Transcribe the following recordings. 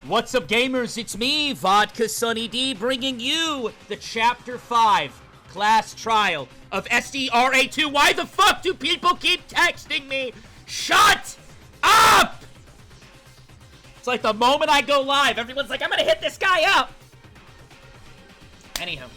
What's up, gamers? It's me, VodkaSunnyD, bringing you the Chapter 5 class trial of SDRA2. Why the fuck do people keep texting me? Shut up! It's like the moment I go live, everyone's like, I'm gonna hit this guy up. Anyhow,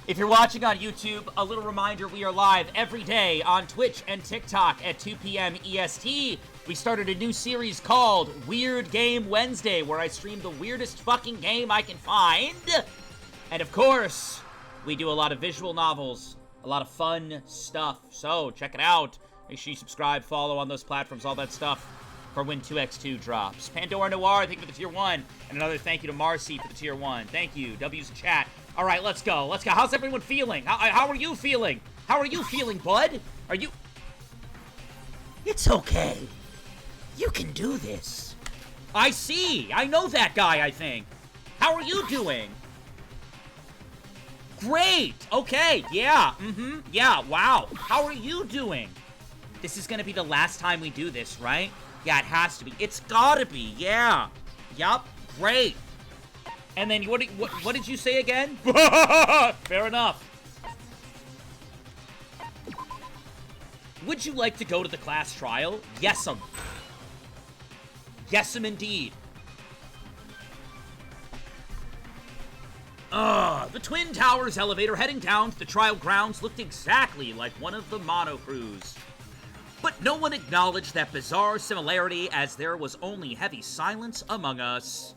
if you're watching on YouTube, a little reminder, we are live every day on Twitch and TikTok at 2 p.m. EST. We started a new series called Weird Game Wednesday, where I stream the weirdest fucking game I can find. And of course, we do a lot of visual novels, a lot of fun stuff. So check it out. Make sure you subscribe, follow on those platforms, all that stuff for when 2x2 drops. Pandora Noir, thank you for the tier 1. And another thank you to Marcy for the tier 1. Thank you. W's in chat. All right, let's go. Let's go. How's everyone feeling? How are you feeling? How are you feeling, bud? Are you... It's okay. You can do this. I see. I know that guy, I think. How are you doing? Great. Okay. Yeah. Yeah. Wow. How are you doing? This is going to be the last time we do this, right? Yeah, it has to be. It's gotta be. Yeah. Yup. Great. And then what did you say again? Fair enough. Would you like to go to the class trial? Yes'm. Yes'm indeed. The Twin Towers elevator heading down to the trial grounds looked exactly like one of the Mono Crews. But no one acknowledged that bizarre similarity, as there was only heavy silence among us.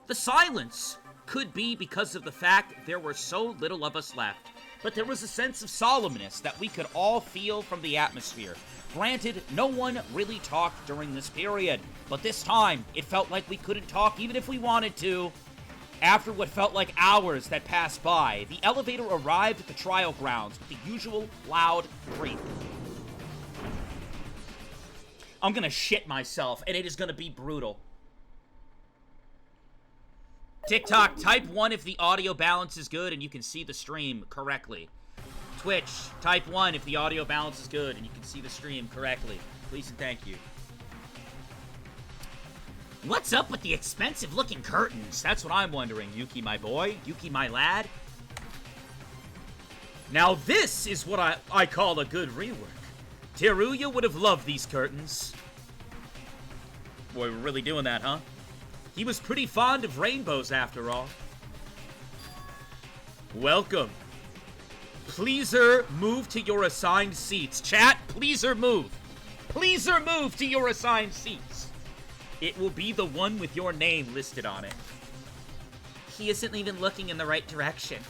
The silence could be because of the fact there were so little of us left, but there was a sense of solemnness that we could all feel from the atmosphere. Granted, no one really talked during this period, but this time, it felt like we couldn't talk even if we wanted to. After what felt like hours that passed by, the elevator arrived at the trial grounds with the usual loud creak. I'm gonna shit myself, and it is gonna be brutal. TikTok, type 1 if the audio balance is good and you can see the stream correctly. Twitch, type 1 if the audio balance is good and you can see the stream correctly. Please and thank you. What's up with the expensive-looking curtains? That's what I'm wondering, Yuki, my boy. Yuki, my lad. Now this is what I call a good rework. Teruya would have loved these curtains. Boy, we're really doing that, huh? He was pretty fond of rainbows, after all. Welcome. Pleaser, move to your assigned seats. Chat, pleaser, move. Pleaser, move to your assigned seats. It will be the one with your name listed on it. He isn't even looking in the right direction.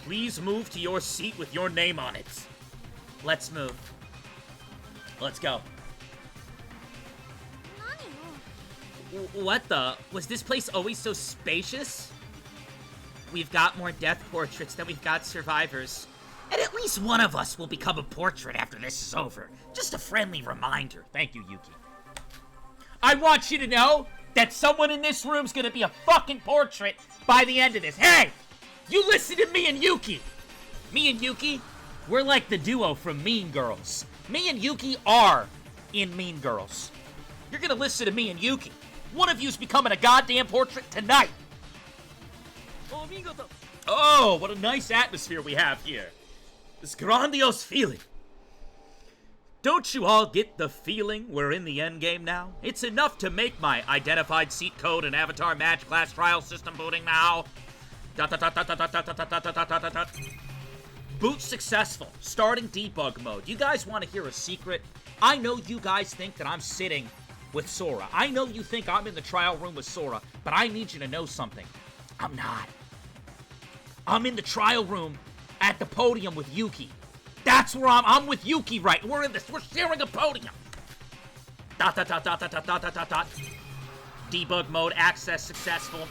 Please move to your seat with your name on it. Let's move. Let's go. What the? Was this place always so spacious? We've got more death portraits than we've got survivors. And at least one of us will become a portrait after this is over. Just a friendly reminder. Thank you, Yuki. I want you to know that someone in this room's gonna be a fucking portrait by the end of this. Hey! You listen to me and Yuki! Me and Yuki, we're like the duo from Mean Girls. Me and Yuki are in Mean Girls. You're gonna listen to me and Yuki. One of you's becoming a goddamn portrait tonight. Oh, what a nice atmosphere we have here. This grandiose feeling. Don't you all get the feeling we're in the endgame now? It's enough to make my identified seat code and avatar match class trial system booting now. Boot successful. Starting debug mode. You guys want to hear a secret? I know you guys think that I'm sitting with Sora. I know you think I'm in the trial room with Sora, but I need you to know something. I'm not. I'm in the trial room at the podium with Yuki. That's where I'm with Yuki, right? We're sharing a podium. Debug mode access successful.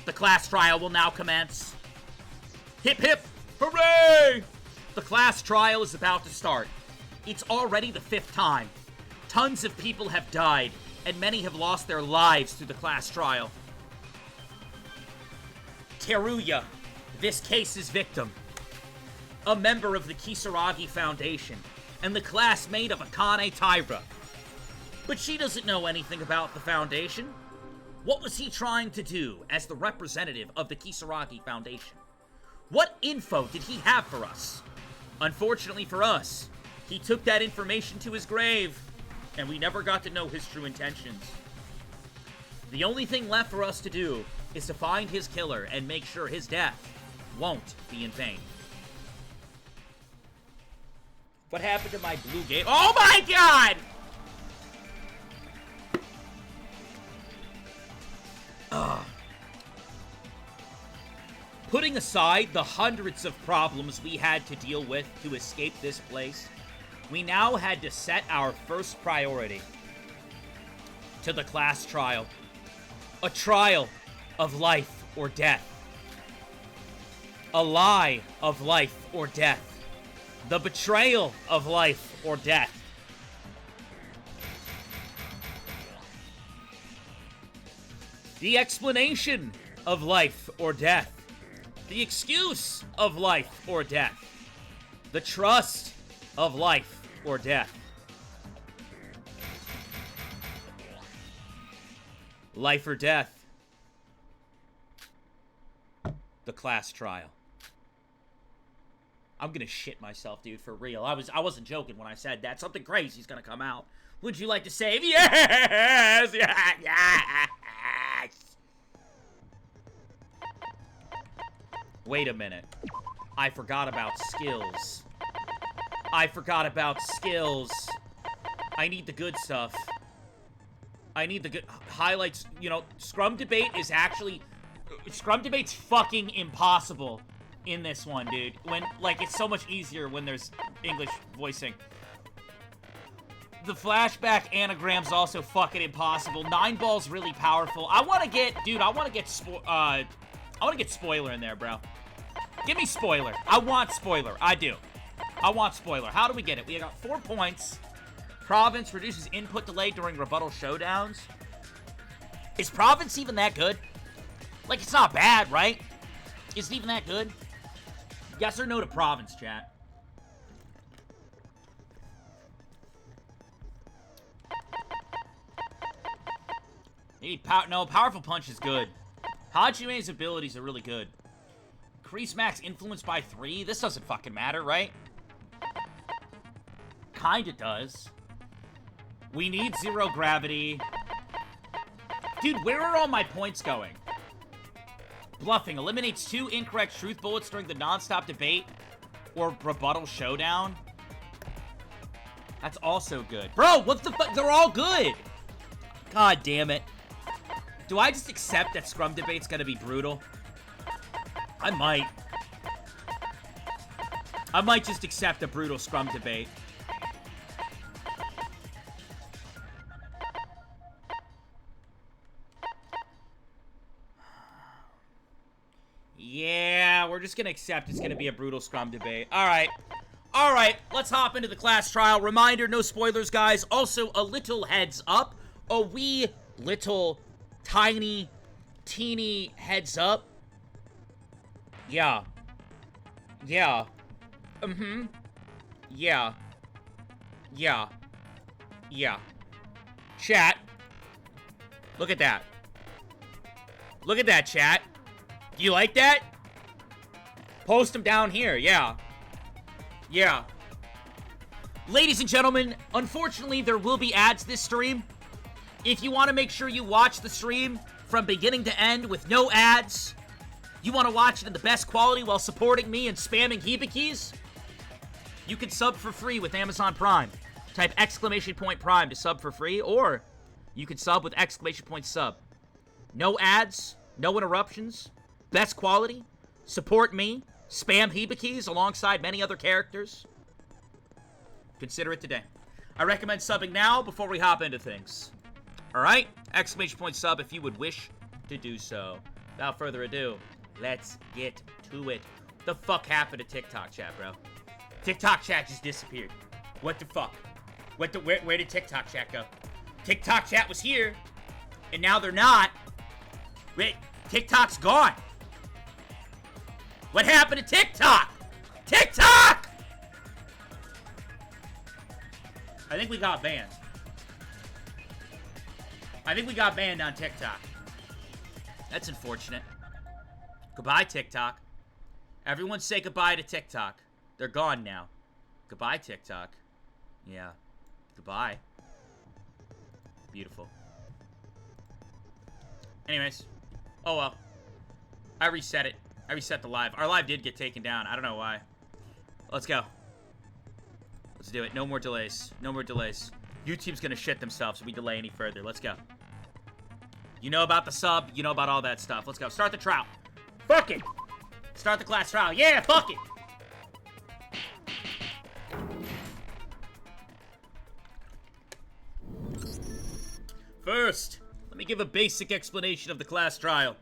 The class trial will now commence. Hip hip, hooray! The class trial is about to start. It's already the 5th time. Tons of people have died, and many have lost their lives through the class trial. Teruya, this case's victim. A member of the Kisaragi Foundation, and the classmate of Akane Taira. But she doesn't know anything about the Foundation. What was he trying to do as the representative of the Kisaragi Foundation? What info did he have for us? Unfortunately for us, he took that information to his grave, and we never got to know his true intentions. The only thing left for us to do is to find his killer and make sure his death won't be in vain. What happened to my blue game? Oh my god! Ugh. Putting aside the hundreds of problems we had to deal with to escape this place, we now had to set our first priority to the class trial. A trial of life or death. A lie of life or death. The betrayal of life or death. The explanation of life or death. The excuse of life or death. The trust of life or death. Life or death. The class trial. I'm gonna shit myself, dude, for real. I wasn't joking when I said that. Something crazy's gonna come out. Would you like to save? Yes! Yes! Wait a minute. I forgot about skills. I forgot about skills. I need the good stuff. I need the good highlights. You know, Scrum Debate is actually... Scrum Debate's fucking impossible in this one, dude. When, like, it's so much easier when there's English voicing. The flashback anagram's also fucking impossible. 9-ball's really powerful. I want to get... Dude, I want to get spoiler in there, bro. Give me spoiler. I want spoiler. I do. I want spoiler. How do we get it? We got 4 points. Province reduces input delay during rebuttal showdowns. Is Province even that good? Like, it's not bad, right? Is it even that good? Yes or no to Province, chat? Maybe no, Powerful Punch is good. Hajime's abilities are really good. Increase max influence by 3? This doesn't fucking matter, right? Kinda does. We need 0 gravity. Dude, where are all my points going? Bluffing. Eliminates 2 incorrect truth bullets during the non-stop debate or rebuttal showdown. That's also good. Bro, what the fuck? They're all good. God damn it. Do I just accept that Scrum Debate's gonna be brutal? I might. I might just accept a brutal Scrum Debate. Yeah, we're just gonna accept it's gonna be a brutal Scrum Debate. Alright. Alright, let's hop into the class trial. Reminder, no spoilers, guys. Also, a little heads up. A wee little tiny, teeny heads up. Yeah. Yeah. Mm-hmm. Yeah. Yeah. Yeah. Chat. Look at that. Look at that, chat. Do you like that? Post them down here, yeah. Yeah. Ladies and gentlemen, unfortunately, there will be ads this stream. If you want to make sure you watch the stream from beginning to end with no ads, you want to watch it in the best quality while supporting me and spamming hibikis, you can sub for free with Amazon Prime. Type !Prime to sub for free, or you can sub with !sub. No ads, no interruptions, best quality, support me, spam hibikis alongside many other characters. Consider it today. I recommend subbing now before we hop into things. Alright? !Sub if you would wish to do so. Without further ado, let's get to it. What the fuck happened to TikTok chat, bro? TikTok chat just disappeared. What the fuck? Where did TikTok chat go? TikTok chat was here, and now they're not. Wait, TikTok's gone. What happened to TikTok? TikTok! I think we got banned. I think we got banned on TikTok. That's unfortunate. Goodbye, TikTok. Everyone say goodbye to TikTok. They're gone now. Goodbye, TikTok. Yeah. Goodbye. Beautiful. Anyways. Oh well. I reset it. I reset the live. Our live did get taken down. I don't know why. Let's go. Let's do it. No more delays. No more delays. YouTube's gonna shit themselves if we delay any further. Let's go. You know about the sub. You know about all that stuff. Let's go. Start the trial. Fuck it. Start the class trial. Yeah, fuck it. First, let me give a basic explanation of the class trial.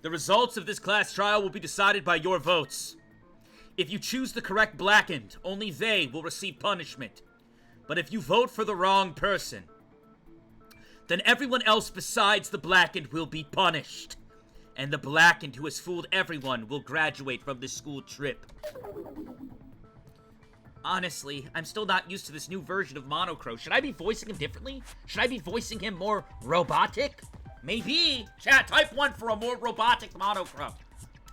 The results of this class trial will be decided by your votes. If you choose the correct blackened, only they will receive punishment. But if you vote for the wrong person, then everyone else besides the blackened will be punished. And the blackened who has fooled everyone will graduate from this school trip. Honestly, I'm still not used to this new version of Monocro. Should I be voicing him differently? Should I be voicing him more robotic? Maybe. Chat, type 1 for a more robotic Monocro.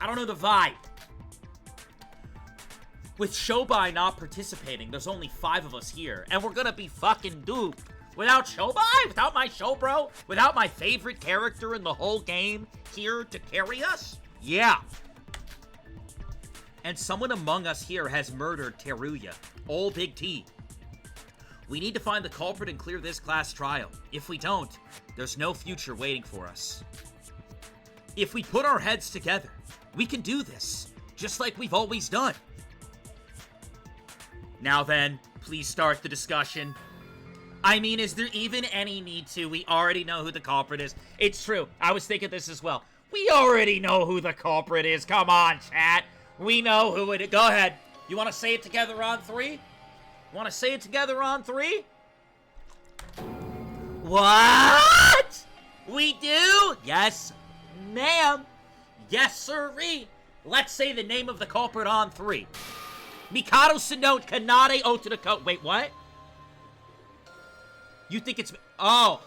I don't know the vibe. With Shobai not participating, there's only 5 of us here, and we're gonna be fucking duped. Without Shobai? Without my show bro? Without my favorite character in the whole game here to carry us? Yeah. And someone among us here has murdered Teruya. All Big T. We need to find the culprit and clear this class trial. If we don't, there's no future waiting for us. If we put our heads together, we can do this, just like we've always done. Now then, please start the discussion. I mean, is there even any need to? We already know who the culprit is. It's true. I was thinking this as well. We already know who the culprit is. Come on, chat. We know who it is. Go ahead. You want to say it together on 3? Want to say it together on 3? What? We do? Yes, ma'am. Yes, sirree. Let's say the name of the culprit on 3. Mikado Sonote Kanade Otonoko. Wait, what? You think it's... Oh,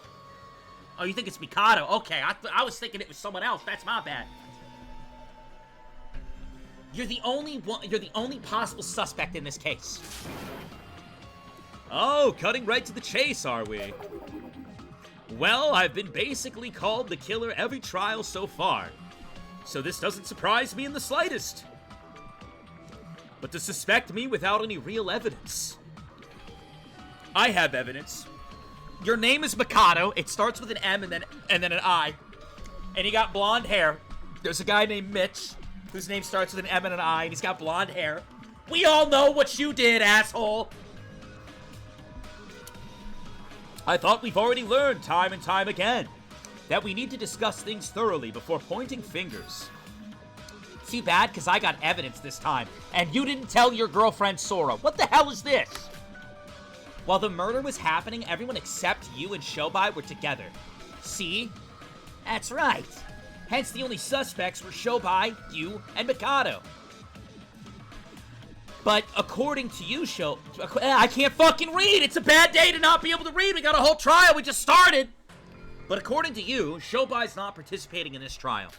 you think it's Mikado. Okay, I was thinking it was someone else. That's my bad. You're the only possible suspect in this case. Oh, cutting right to the chase, are we? Well, I've been basically called the killer every trial so far, so this doesn't surprise me in the slightest. But to suspect me without any real evidence. I have evidence. Your name is Mikado. It starts with an M and then an I. And you got blonde hair. There's a guy named Mitch whose name starts with an M and an I, and he's got blonde hair. We all know what you did, asshole. I thought we've already learned time and time again that we need to discuss things thoroughly before pointing fingers. Too bad, because I got evidence this time, and you didn't tell your girlfriend Sora. What the hell is this? While the murder was happening, everyone except you and Shobai were together. See? That's right. Hence, the only suspects were Shobai, you, and Mikado. But according to you, I can't fucking read! It's a bad day to not be able to read! We got a whole trial, we just started! But according to you, Shobai's not participating in this trial.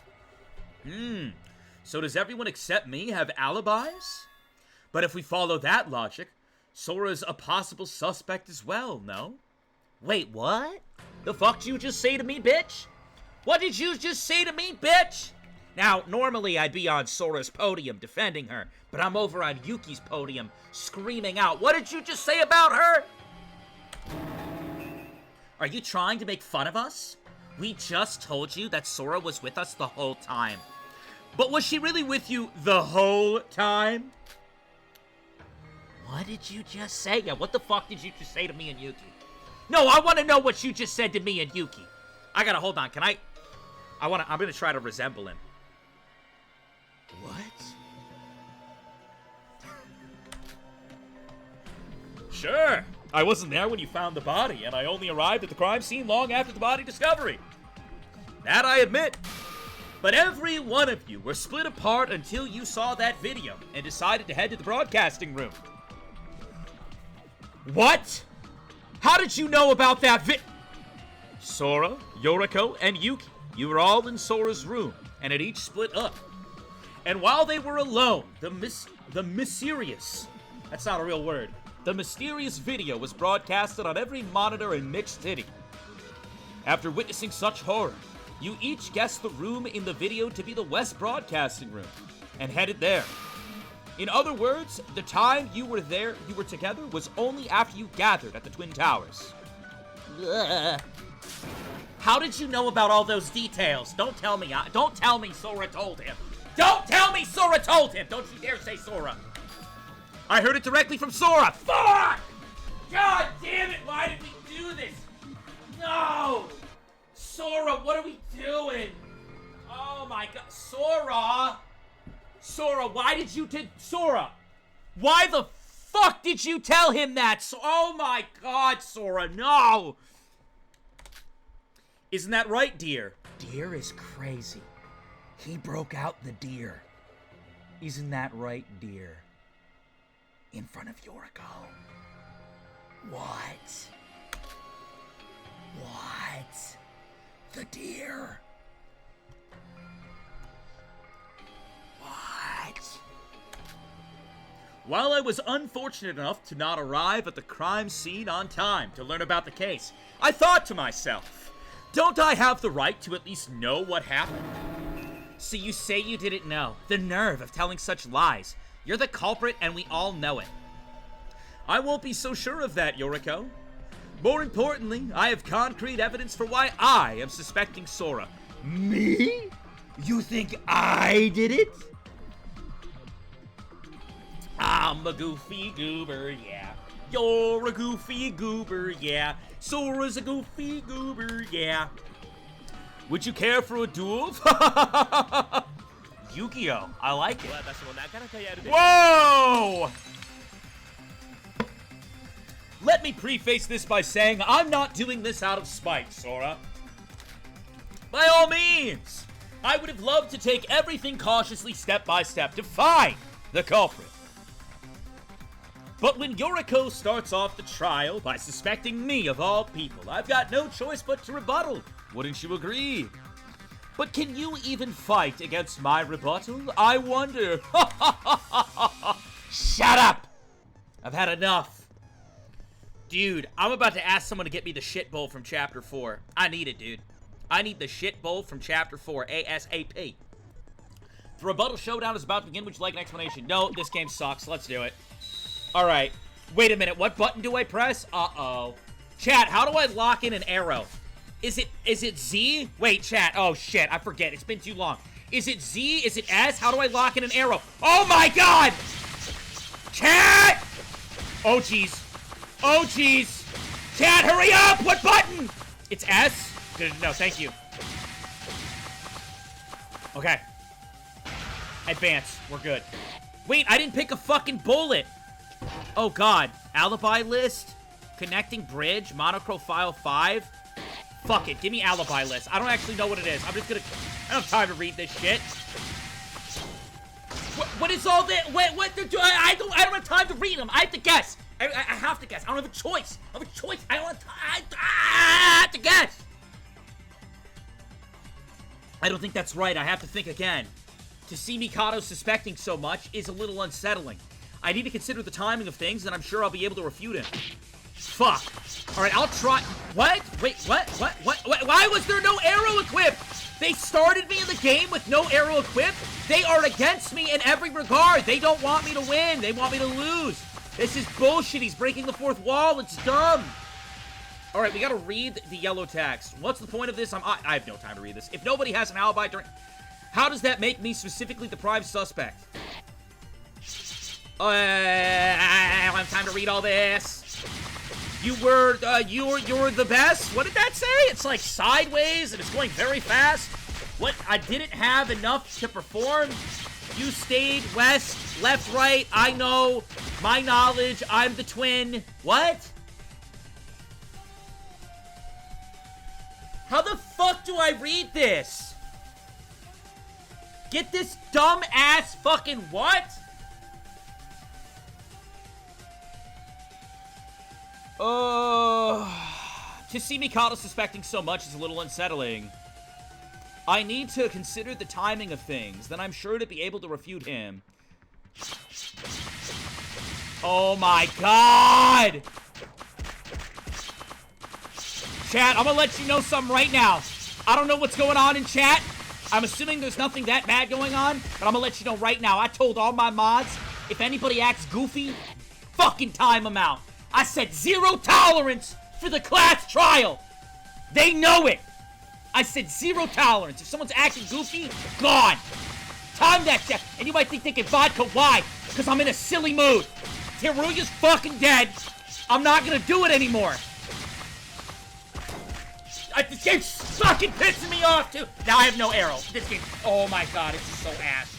So does everyone except me have alibis? But if we follow that logic, Sora's a possible suspect as well, no? Wait, what? The fuck did you just say to me, bitch? What did you just say to me, bitch? Now, normally I'd be on Sora's podium defending her, but I'm over on Yuki's podium screaming out, what did you just say about her? Are you trying to make fun of us? We just told you that Sora was with us the whole time. But was she really with you the whole time? What did you just say? Yeah, what the fuck did you just say to me and Yuki? No, I want to know what you just said to me and Yuki. I gotta, hold on, I'm gonna try to resemble him. What? Sure. I wasn't there when you found the body, and I only arrived at the crime scene long after the body discovery. That I admit. But every one of you were split apart until you saw that video and decided to head to the broadcasting room. What? How did you know about that Sora, Yoriko, and Yuki. You were all in Sora's room, and had each split up. And while they were alone, the mysterious... That's not a real word. The mysterious video was broadcasted on every monitor in Mixed City. After witnessing such horror, you each guessed the room in the video to be the West Broadcasting Room, and headed there. In other words, the time you were together was only after you gathered at the Twin Towers. Ugh. How did you know about all those details? Don't tell me Sora told him. Don't tell me Sora told him! Don't you dare say Sora. I heard it directly from Sora. Fuck! God damn it, why did we do this? No! Sora, what are we doing? Oh my god, Sora! Sora, why did you Sora! Why the fuck did you tell him that? Oh my god, Sora, no! Isn't that right, dear? Deer is crazy. He broke out the deer. Isn't that right, dear? In front of Yoriko. What? What? The deer? What? While I was unfortunate enough to not arrive at the crime scene on time to learn about the case, I thought to myself, don't I have the right to at least know what happened? So you say you didn't know. The nerve of telling such lies. You're the culprit and we all know it. I won't be so sure of that, Yoriko. More importantly, I have concrete evidence for why I am suspecting Sora. Me? You think I did it? I'm a goofy goober, yeah. You're a goofy goober, yeah. Sora's a goofy goober, yeah. Would you care for a duel? Yu-Gi-Oh! I like it. Whoa! Let me preface this by saying I'm not doing this out of spite, Sora. By all means! I would have loved to take everything cautiously step by step to find the culprit. But when Yoriko starts off the trial by suspecting me of all people, I've got no choice but to rebuttal. Wouldn't you agree? But can you even fight against my rebuttal? I wonder. Shut up! I've had enough. Dude, I'm about to ask someone to get me the shit bowl from Chapter 4. I need it, dude. I need the shit bowl from Chapter 4, ASAP. The rebuttal showdown is about to begin. Would you like an explanation? No, this game sucks. Let's do it. Alright. Wait a minute. What button do I press? Uh-oh. Chat, how do I lock in an arrow? Is it Z? Wait, chat. Oh, shit. I forget. It's been too long. Is it Z? Is it S? How do I lock in an arrow? Oh, my God! Chat! Oh, jeez. Oh, jeez. Chat, hurry up! What button? It's S? Good. No, thank you. Okay. Advance. We're good. Wait, I didn't pick a fucking bullet. Oh, God. Alibi list? Connecting bridge? Monochrome 5? Fuck it. Give me alibi list. I don't actually know what it is. I'm just gonna... I don't have time to read this shit. What is all this? What? I don't have time to read them. I have to guess. I have to guess. I don't have a choice. I have a choice. I don't have I have to guess. I don't think that's right. I have to think again. To see Mikado suspecting so much is a little unsettling. I need to consider the timing of things, and I'm sure I'll be able to refute him. Fuck. Alright, I'll try. What? Wait, what? Why was there no arrow equipped? They started me in the game with no arrow equipped? They are against me in every regard. They don't want me to win. They want me to lose. This is bullshit. He's breaking the fourth wall. It's dumb. Alright, we gotta read the yellow text. What's the point of this? I have no time to read this. If nobody has an alibi during... How does that make me specifically the prime suspect? I don't have time to read all this. You're the best? What did that say? It's like sideways and it's going very fast. What? I didn't have enough to perform. You stayed west, left, right. I know. My knowledge. I'm the twin. What? How the fuck do I read this? Get this dumb ass fucking what? To see Mikado suspecting so much is a little unsettling. I need to consider the timing of things. Then I'm sure to be able to refute him. Oh my god! Chat, I'm gonna let you know something right now. I don't know what's going on in chat. I'm assuming there's nothing that bad going on, but I'm gonna let you know right now. I told all my mods, if anybody acts goofy, fucking time them out. I said 0 tolerance for the class trial. They know it. I said 0 tolerance. If someone's acting goofy, gone. Time that shit. And you might think thinking vodka, why? Because I'm in a silly mood. Teruya's fucking dead. I'm not gonna do it anymore. This game's fucking pissing me off, too. Now I have no arrow. This game, oh my god, it's just so ass.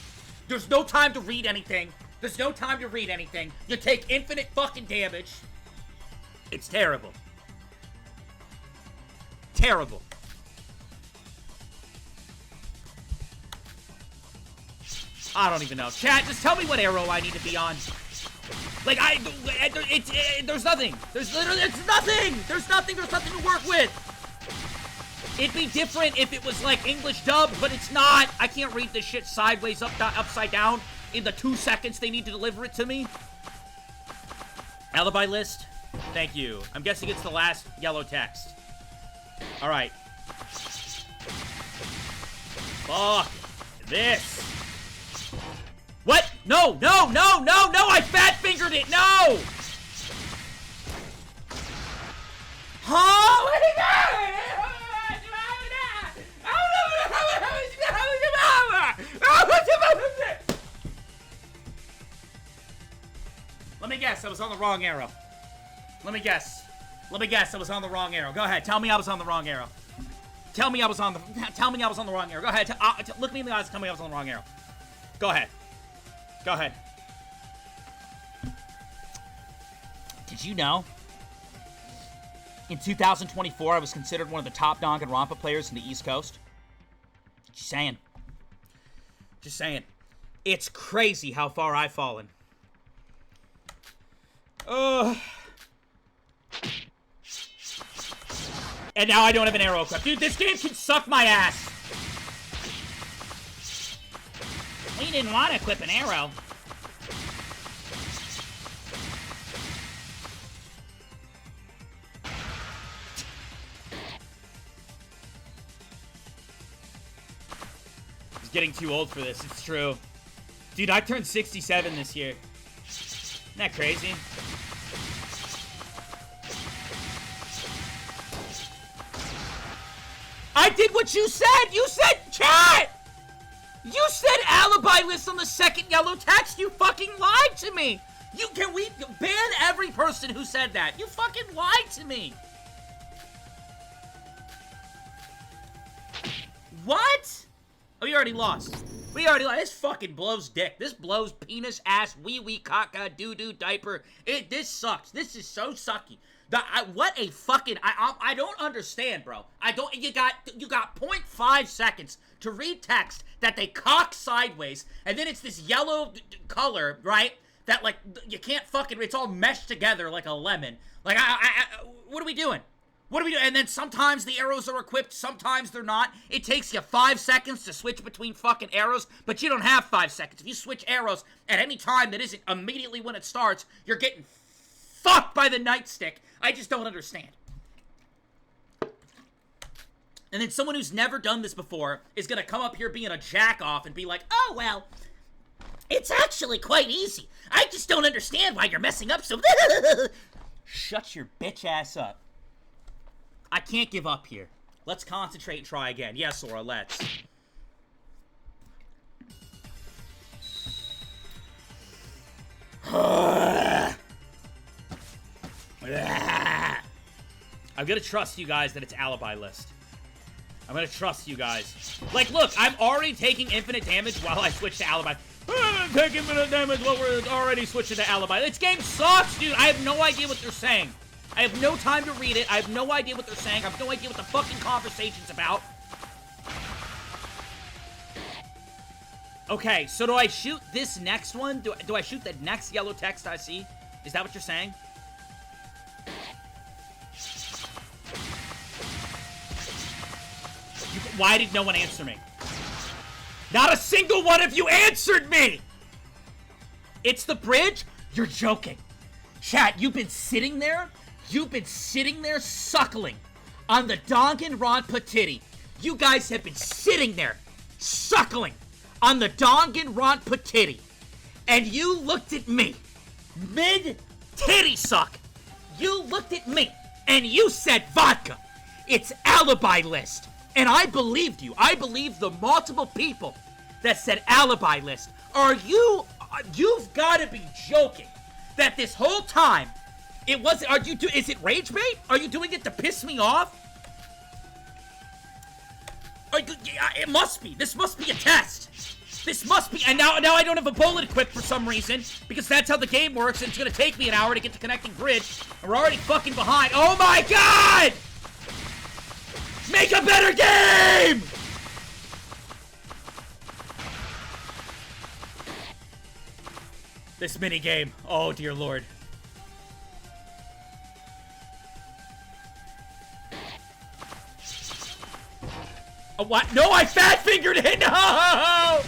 There's no time to read anything. There's no time to read anything. You take infinite fucking damage. It's terrible. Terrible. I don't even know. Chat, just tell me what arrow I need to be on. Like, there's nothing. There's literally, it's nothing. There's nothing to work with. It'd be different if it was, like, English dub, but it's not. I can't read this shit sideways, upside down in the 2 seconds they need to deliver it to me. Alibi list. Thank you. I'm guessing it's the last yellow text. Alright. Fuck this. What? No, no, no, no, no! I fat-fingered it! No! Huh? What is that? Let me guess, I was on the wrong arrow. Let me guess. I was on the wrong arrow. Go ahead, tell me I was on the wrong arrow. Tell me I was on the wrong arrow. Go ahead, look me in the eyes and tell me I was on the wrong arrow. Go ahead. Go ahead. Did you know? In 2024, I was considered one of the top Danganronpa players in the East Coast. Just saying. Just saying. It's crazy how far I've fallen. And now I don't have an arrow equipped. Dude, this game can suck my ass. We didn't want to equip an arrow. He's getting too old for this, it's true. Dude, I turned 67 this year. Isn't that crazy? I did what you said! You said chat! You said alibi list on the second yellow text! You fucking lied to me! Can we ban every person who said that? You fucking lied to me! What? Oh, you already lost. We already lost. This fucking blows dick. This blows penis, ass, wee, caca, doo-doo, diaper. This sucks. This is so sucky. What a fucking... I don't understand, bro. You got 0.5 seconds to read text that they cock sideways, and then it's this yellow color, right? That, like, you can't fucking... It's all meshed together like a lemon. Like, what are we doing? What do we do? And then sometimes the arrows are equipped, sometimes they're not. It takes you 5 seconds to switch between fucking arrows, but you don't have 5 seconds. If you switch arrows at any time that isn't immediately when it starts, you're getting fucked by the nightstick. I just don't understand. And then someone who's never done this before is gonna come up here being a jack-off and be like, oh, well, it's actually quite easy. I just don't understand why you're messing up so... Shut your bitch ass up. I can't give up here. Let's concentrate and try again. Yes, Sora, let's. I'm gonna trust you guys that it's alibi list. I'm gonna trust you guys. Like, look, I'm already taking infinite damage while I switch to alibi. I'm taking infinite damage while we're already switching to alibi. This game sucks, dude. I have no idea what they're saying. I have no time to read it. I have no idea what they're saying. I have no idea what the fucking conversation's about. Okay, so do I shoot this next one? Do I shoot the next yellow text I see? Is that what you're saying? Why did no one answer me? Not a single one of you answered me! It's the bridge? You're joking. Chat, you've been sitting there suckling on the Danganronpa titty. You guys have been sitting there suckling on the Danganronpa titty. And you looked at me, mid-titty suck. You looked at me, and you said, Vodka, it's alibi list. And I believed you. I believed the multiple people that said alibi list. You've got to be joking that this whole time, is it rage bait? Are you doing it to piss me off? It must be. This must be a test. This must be, and now I don't have a bullet equipped for some reason, because that's how the game works, and it's gonna take me an hour to get to connecting bridge, and we're already fucking behind. Oh my god! Make a better game! This mini game, oh dear lord. Oh, what? No, I fat fingered it! No!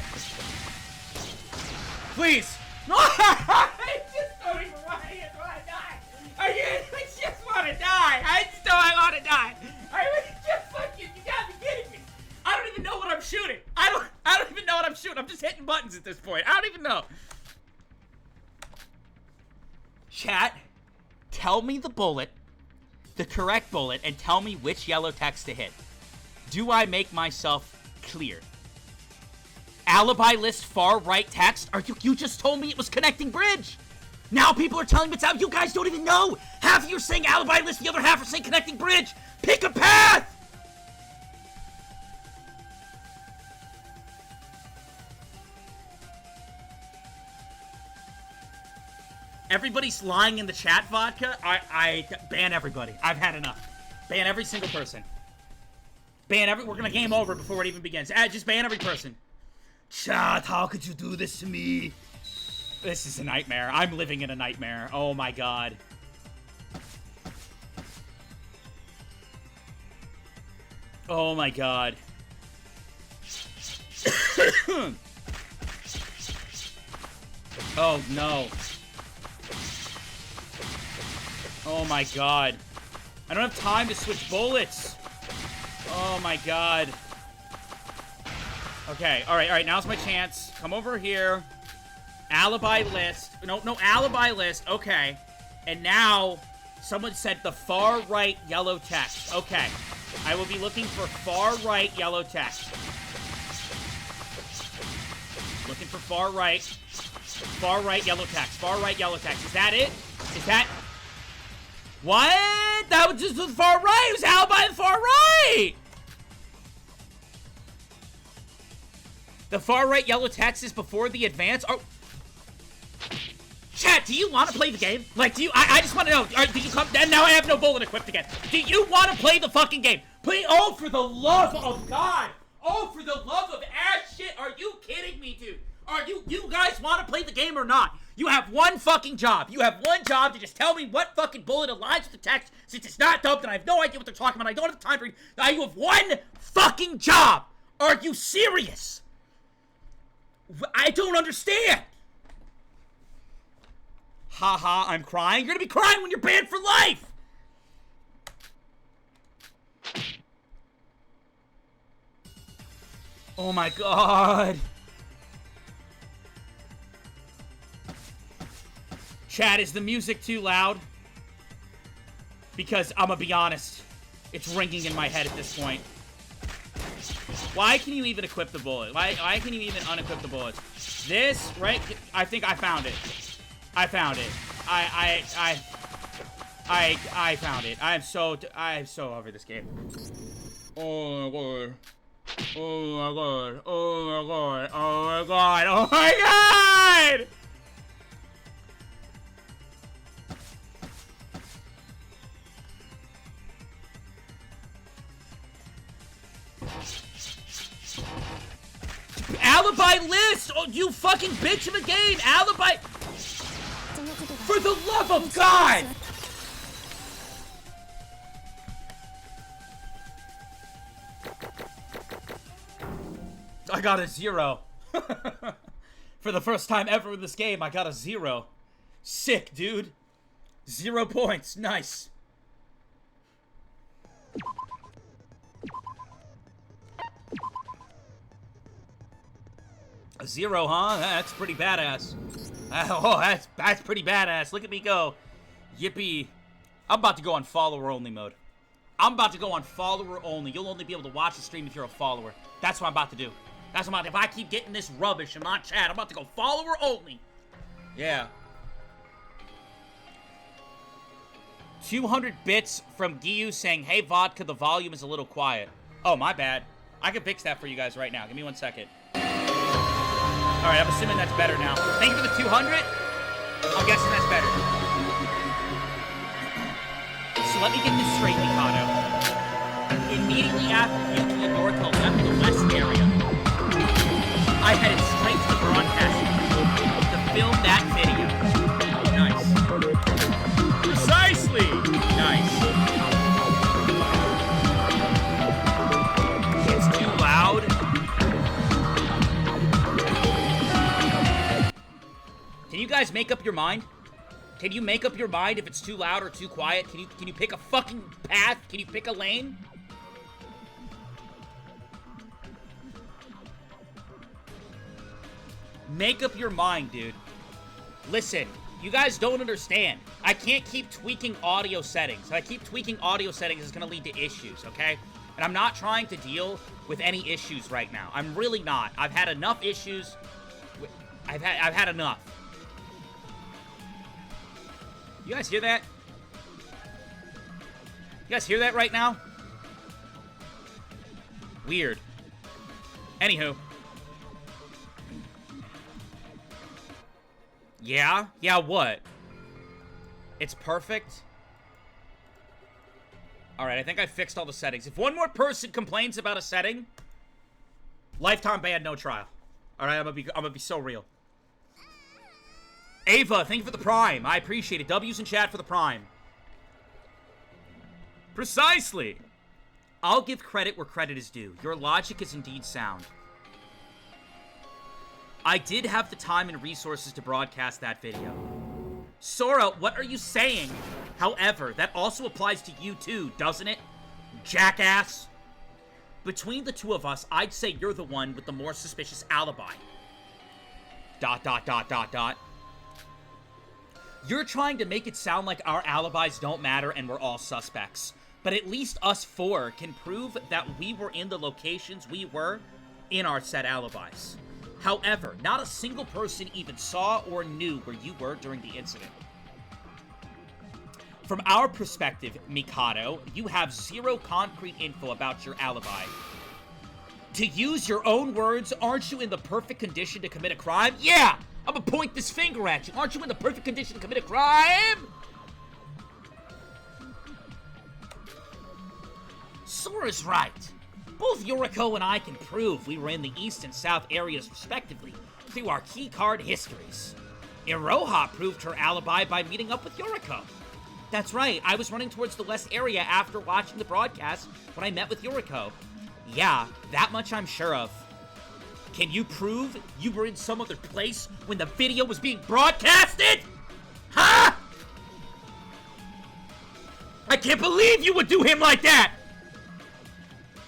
Please. No! I just don't even want to die. I just want to die. I want to die. I really just fucking, you gotta be kidding me. I don't even know what I'm shooting. I don't even know what I'm shooting. I'm just hitting buttons at this point. I don't even know. Chat, tell me the bullet, the correct bullet, and tell me which yellow text to hit. Do I make myself clear? Alibi list far right text? You just told me it was connecting bridge. Now people are telling me it's out. You guys don't even know. Half of you are saying alibi list, the other half are saying connecting bridge. Pick a path. Everybody's lying in the chat, Vodka. I ban everybody. I've had enough. Ban every single person. We're gonna game over before it even begins. Just ban every person. Chat, how could you do this to me? This is a nightmare. I'm living in a nightmare. Oh my god. Oh my god. Oh no. Oh my god. I don't have time to switch bullets. Oh my god. Okay, alright, now's my chance. Come over here. Alibi list. No, alibi list. Okay. And now, someone said the far right yellow text. Okay. I will be looking for far right yellow text. Looking for far right yellow text. Far right yellow text. Is that it? Is that... What? That was just the far right. It was alibi the far right. The far right yellow text is before the advance. Oh. Chat, do you want to play the game? Like, do you? I just want to know. Do you come? And now I have no bullet equipped again. Do you want to play the fucking game? Please. Oh, for the love of God. Oh, for the love of ass shit. Are you kidding me, dude? Are you guys want to play the game or not? You have one fucking job. You have one job to just tell me what fucking bullet aligns with the text. Since it's not dubbed and I have no idea what they're talking about, I don't have the time to read. Now you have one fucking job. Are you serious? I don't understand. Haha, I'm crying. You're gonna be crying when you're banned for life. Oh my god. Chat, is the music too loud? Because I'm gonna be honest, it's ringing in my head at this point. Why can you even equip the bullet? Why can you even unequip the bullets? This, right? I think I found it. I found it. I found it. I'm so over this game. Oh my god. Oh my god. Oh my god. Oh my god. Oh my god! Alibi list! Oh, you fucking bitch of a game! Alibi! For the love of God! I got a 0. For the first time ever in this game, I got a 0. Sick, dude. 0 points. Nice. A 0, huh? That's pretty badass. Oh, that's pretty badass. Look at me go. Yippee. I'm about to go on follower-only mode. I'm about to go on follower-only. You'll only be able to watch the stream if you're a follower. That's what I'm about to do. That's what I'm about to, if I keep getting this rubbish in my chat, I'm about to go follower-only. Yeah. 200 bits from Giyu saying, hey, Vodka, the volume is a little quiet. Oh, my bad. I can fix that for you guys right now. Give me 1 second. Alright, I'm assuming that's better now. Thank you for the 200. I'm guessing that's better. So let me get this straight, Mikado. Immediately after Yuki and Noriko left the West area, I headed straight to the broadcasting to film that video. Nice. Precisely! Nice. It's too loud. Can you guys make up your mind? Can you make up your mind if it's too loud or too quiet? Can you pick a fucking path? Can you pick a lane? Make up your mind, dude. Listen, you guys don't understand. I can't keep tweaking audio settings. If I keep tweaking audio settings, it's gonna lead to issues, okay? And I'm not trying to deal with any issues right now. I'm really not. I've had enough issues. I've had enough. You guys hear that? You guys hear that right now? Weird. Anywho. Yeah? Yeah, what? It's perfect? Alright, I think I fixed all the settings. If one more person complains about a setting, lifetime ban, no trial. Alright, I'm gonna be so real. Ava, thank you for the Prime. I appreciate it. W's in chat for the Prime. Precisely. I'll give credit where credit is due. Your logic is indeed sound. I did have the time and resources to broadcast that video. Sora, what are you saying? However, that also applies to you too, doesn't it? Jackass. Between the two of us, I'd say you're the one with the more suspicious alibi. ... You're trying to make it sound like our alibis don't matter and we're all suspects. But at least us four can prove that we were in the locations we were in our said alibis. However, not a single person even saw or knew where you were during the incident. From our perspective, Mikado, you have zero concrete info about your alibi. To use your own words, aren't you in the perfect condition to commit a crime? Yeah! I'm gonna point this finger at you. Aren't you in the perfect condition to commit a crime? Sora's right. Both Yuriko and I can prove we were in the east and south areas respectively through our keycard histories. Iroha proved her alibi by meeting up with Yuriko. That's right, I was running towards the west area after watching the broadcast when I met with Yuriko. Yeah, that much I'm sure of. Can you prove you were in some other place when the video was being broadcasted? Huh? I can't believe you would do him like that!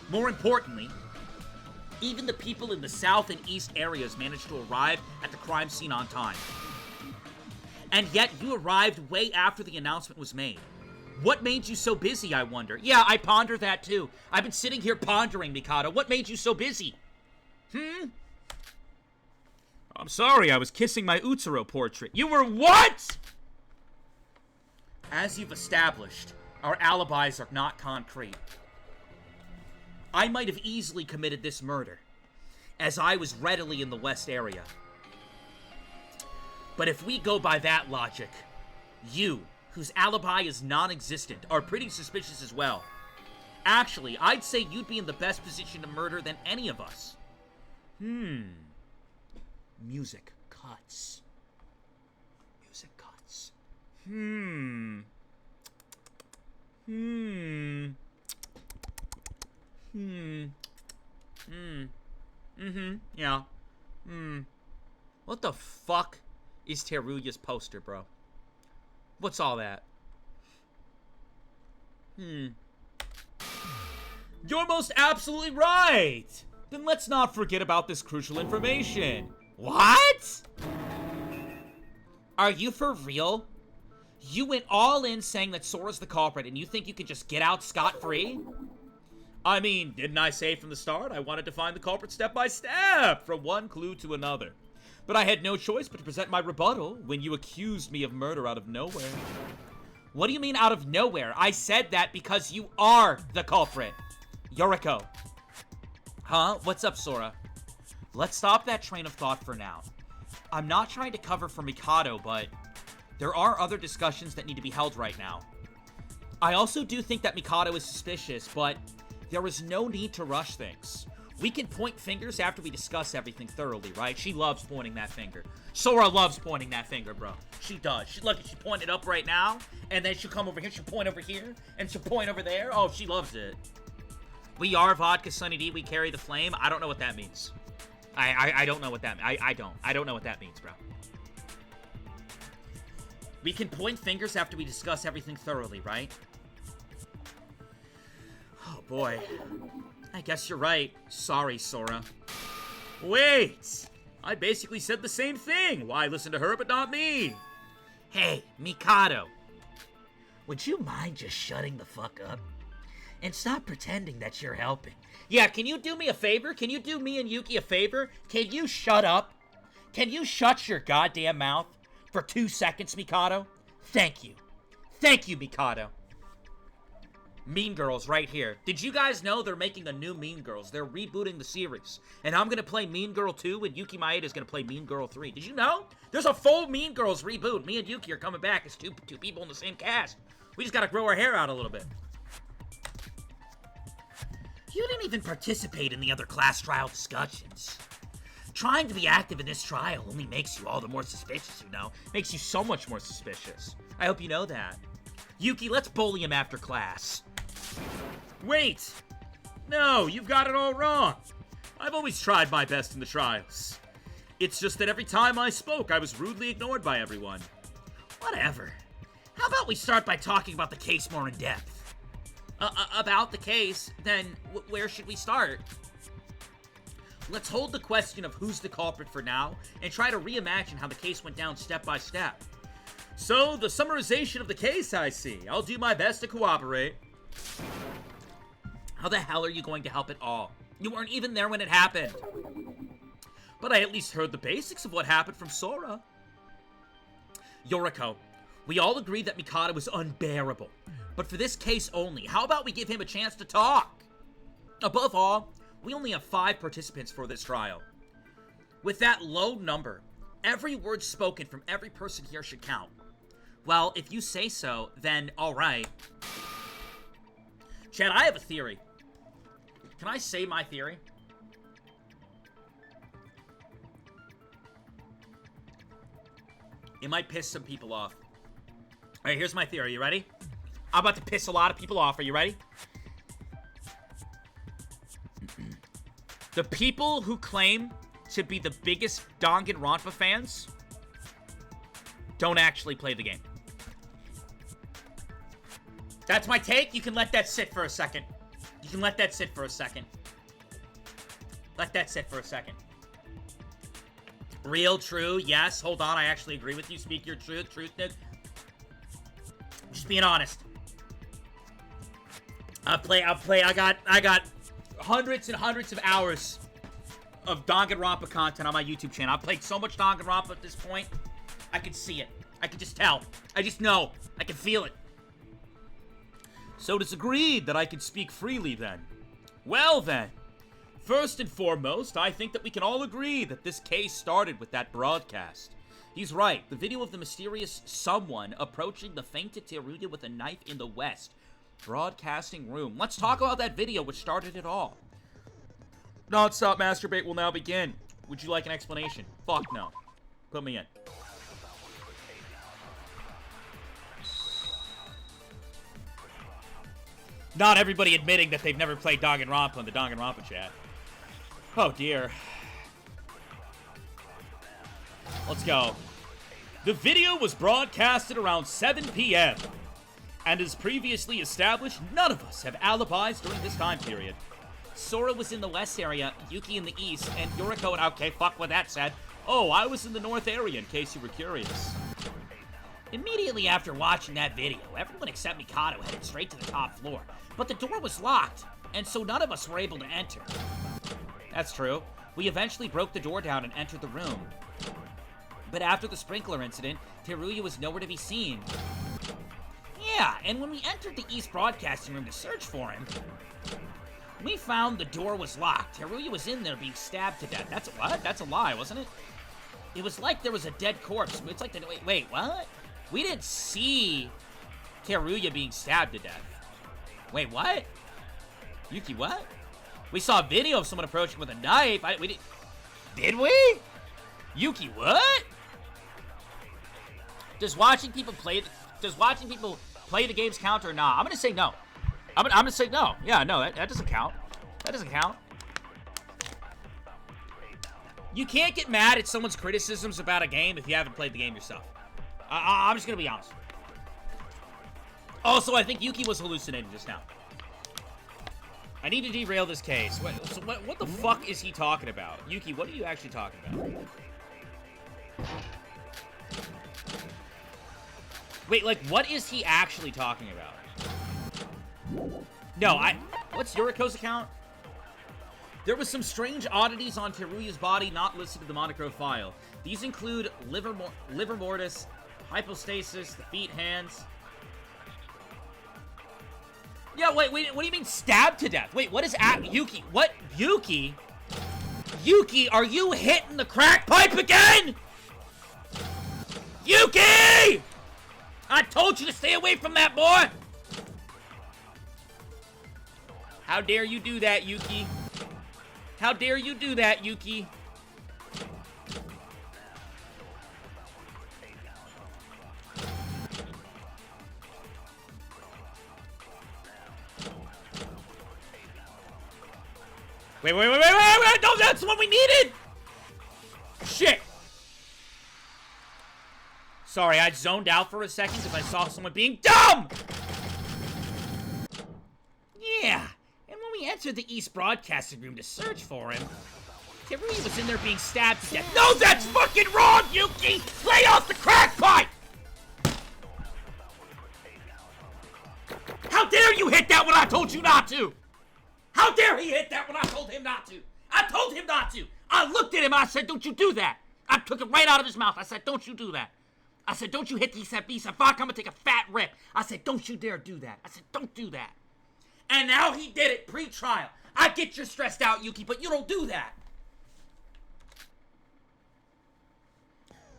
More importantly, even the people in the south and east areas managed to arrive at the crime scene on time. And yet you arrived way after the announcement was made. What made you so busy, I wonder? Yeah, I ponder that too. I've been sitting here pondering, Mikado. What made you so busy? I'm sorry, I was kissing my Utsuro portrait. You were what? As you've established, our alibis are not concrete. I might have easily committed this murder, as I was readily in the west area. But if we go by that logic, you, whose alibi is non-existent, are pretty suspicious as well. Actually, I'd say you'd be in the best position to murder than any of us. Music cuts. Music cuts. Yeah. What the fuck is Teruya's poster, bro? What's all that? You're most absolutely right! Then let's not forget about this crucial information. What? Are you for real? You went all in saying that Sora's the culprit and you think you can just get out scot-free? I mean, didn't I say from the start I wanted to find the culprit step by step, from one clue to another? But I had no choice but to present my rebuttal when you accused me of murder out of nowhere. What do you mean out of nowhere? I said that because you are the culprit. Yoriko. Huh? What's up, Sora? Let's stop that train of thought for now. I'm not trying to cover for Mikado, but there are other discussions that need to be held right now. I also do think that Mikado is suspicious, but there is no need to rush things. We can point fingers after we discuss everything thoroughly, right? She loves pointing that finger. Sora loves pointing that finger, bro. She does. Look, she pointed up right now, and then she'll come over here, she'll point over here, and she'll point over there. Oh, she loves it. We are VodkaSunnyD, we carry the flame. I don't know what that means. I don't know what that means. I don't know what that means, bro. We can point fingers after we discuss everything thoroughly, right? Oh, boy. I guess you're right. Sorry, Sora. Wait! I basically said the same thing. Why listen to her but not me? Hey, Mikado. Would you mind just shutting the fuck up? And stop pretending that you're helping. Yeah, can you do me a favor? Can you do me and Yuki a favor? Can you shut up? Can you shut your goddamn mouth for 2 seconds, Mikado? Thank you. Thank you, Mikado. Mean Girls right here. Did you guys know they're making a new Mean Girls? They're rebooting the series. And I'm going to play Mean Girl 2 and Yuki Maeda is going to play Mean Girl 3. Did you know? There's a full Mean Girls reboot. Me and Yuki are coming back as two people in the same cast. We just got to grow our hair out a little bit. You didn't even participate in the other class trial discussions. Trying to be active in this trial only makes you all the more suspicious, you know? Makes you so much more suspicious. I hope you know that. Yuki, let's bully him after class. Wait! No, you've got it all wrong. I've always tried my best in the trials. It's just that every time I spoke, I was rudely ignored by everyone. Whatever. How about we start by talking about the case more in depth? About the case, then where should we start? Let's hold the question of who's the culprit for now, and try to reimagine how the case went down step by step. So, the summarization of the case, I see. I'll do my best to cooperate. How the hell are you going to help at all? You weren't even there when it happened. But I at least heard the basics of what happened from Sora. Yoriko, we all agree that Mikado was unbearable. But for this case only, how about we give him a chance to talk? Above all, we only have 5 participants for this trial. With that low number, every word spoken from every person here should count. Well, if you say so, then alright. Chad, I have a theory. Can I say my theory? It might piss some people off. Alright, here's my theory. You ready? I'm about to piss a lot of people off. Are you ready? The people who claim to be the biggest Danganronpa fans don't actually play the game. That's my take. You can let that sit for a second. You can let that sit for a second. Let that sit for a second. Real, true, yes. Hold on, I actually agree with you. Speak your truth, Nick. Just being honest. I got hundreds and hundreds of hours of Danganronpa content on my YouTube channel. I've played so much Danganronpa at this point. I can see it. I can just tell. I just know. I can feel it. So it is agreed that I can speak freely then. Well then, first and foremost, I think that we can all agree that this case started with that broadcast. He's right. The video of the mysterious someone approaching the fainted Teruya with a knife in the west broadcasting room. Let's talk about that video which started it all. Non-stop masturbate will now begin. Would you like an explanation? Fuck no. Put me in. Not everybody admitting that they've never played Danganronpa in the Danganronpa chat. Oh, dear. Let's go. The video was broadcasted around 7 p.m. And as previously established, none of us have alibis during this time period. Sora was in the west area, Yuki in the east, and Yuriko... Okay, fuck what that said. Oh, I was in the north area, in case you were curious. Immediately after watching that video, everyone except Mikado headed straight to the top floor. But the door was locked, and so none of us were able to enter. That's true. We eventually broke the door down and entered the room. But after the sprinkler incident, Teruya was nowhere to be seen. Yeah, and when we entered the East Broadcasting Room to search for him, we found the door was locked. Teruya was in there being stabbed to death. That's what? That's a lie, wasn't it? It was like there was a dead corpse. It's like the... Wait, what? We didn't see Teruya being stabbed to death. Wait, what? Yuki, what? We saw a video of someone approaching with a knife. Did we? Yuki, what? Does watching people play the games count or not? I'm gonna say no. I'm gonna say no. Yeah, no, that doesn't count. That doesn't count. You can't get mad at someone's criticisms about a game if you haven't played the game yourself. I'm just gonna be honest. Also, I think Yuki was hallucinating just now. I need to derail this case. What the fuck is he talking about? Yuki, what are you actually talking about? Wait, like, what is he actually talking about? No, what's Yuriko's account? There was some strange oddities on Teruya's body not listed in the monochrome file. These include liver mortis, hypostasis, the feet, hands. Yeah, wait, what do you mean stabbed to death? Wait, what is Yuki? What? Yuki? Yuki, are you hitting the crack pipe again? Yuki! I told you to stay away from that, boy! How dare you do that, Yuki? How dare you do that, Yuki? Wait, no, that's what we needed! Shit! Sorry, I zoned out for a second because I saw someone being dumb! Yeah, and when we entered the East Broadcasting Room to search for him, Teruya was in there being stabbed to death. No, that's fucking wrong, Yuki! Lay off the crack pipe! How dare you hit that when I told you not to? How dare he hit that when I told him not to? I told him not to. I looked at him and I said, don't you do that. I took it right out of his mouth. I said, don't you do that. I said, don't you hit these at these. Fuck, I'm gonna take a fat rip. I said, don't you dare do that. I said, don't do that. And now he did it pre-trial. I get you're stressed out, Yuki, but you don't do that.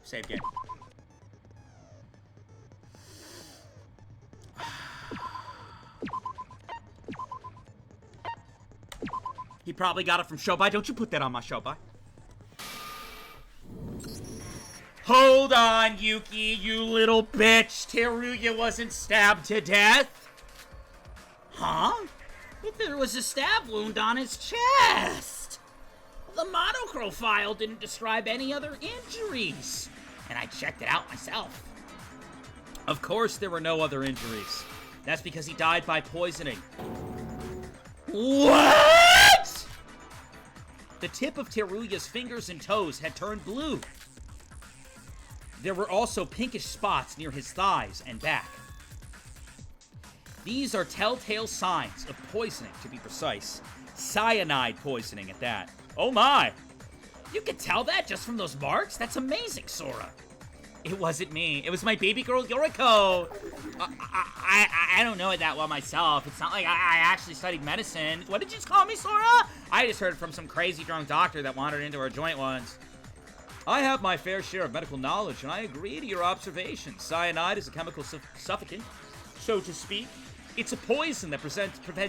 Save game. He probably got it from Shobai. Don't you put that on my Shobai. Hold on, Yuki, you little bitch. Teruya wasn't stabbed to death. Huh? But there was a stab wound on his chest. The monochrome file didn't describe any other injuries. And I checked it out myself. Of course there were no other injuries. That's because he died by poisoning. What? The tip of Teruya's fingers and toes had turned blue. There were also pinkish spots near his thighs and back. These are telltale signs of poisoning, to be precise. Cyanide poisoning at that. Oh my! You could tell that just from those marks? That's amazing, Sora. It wasn't me. It was my baby girl, Yuriko. I don't know it that well myself. It's not like I actually studied medicine. What did you just call me, Sora? I just heard it from some crazy drunk doctor that wandered into our joint once. I have my fair share of medical knowledge, and I agree to your observations. Cyanide is a chemical suffocant, so to speak. It's a poison that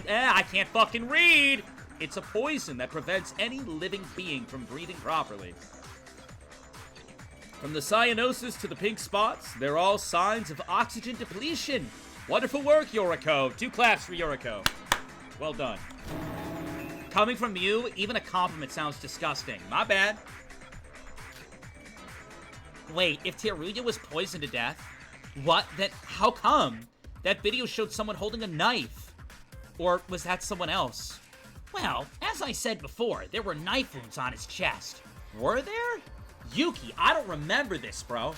I can't fucking read! It's a poison that prevents any living being from breathing properly. From the cyanosis to the pink spots, they're all signs of oxygen depletion. Wonderful work, Yuriko. 2 claps for Yuriko. Well done. Coming from you, even a compliment sounds disgusting. My bad. Wait, if Teruya was poisoned to death, what? Then how come? That video showed someone holding a knife. Or was that someone else? Well, as I said before, there were knife wounds on his chest. Were there? Yuki, I don't remember this, bro.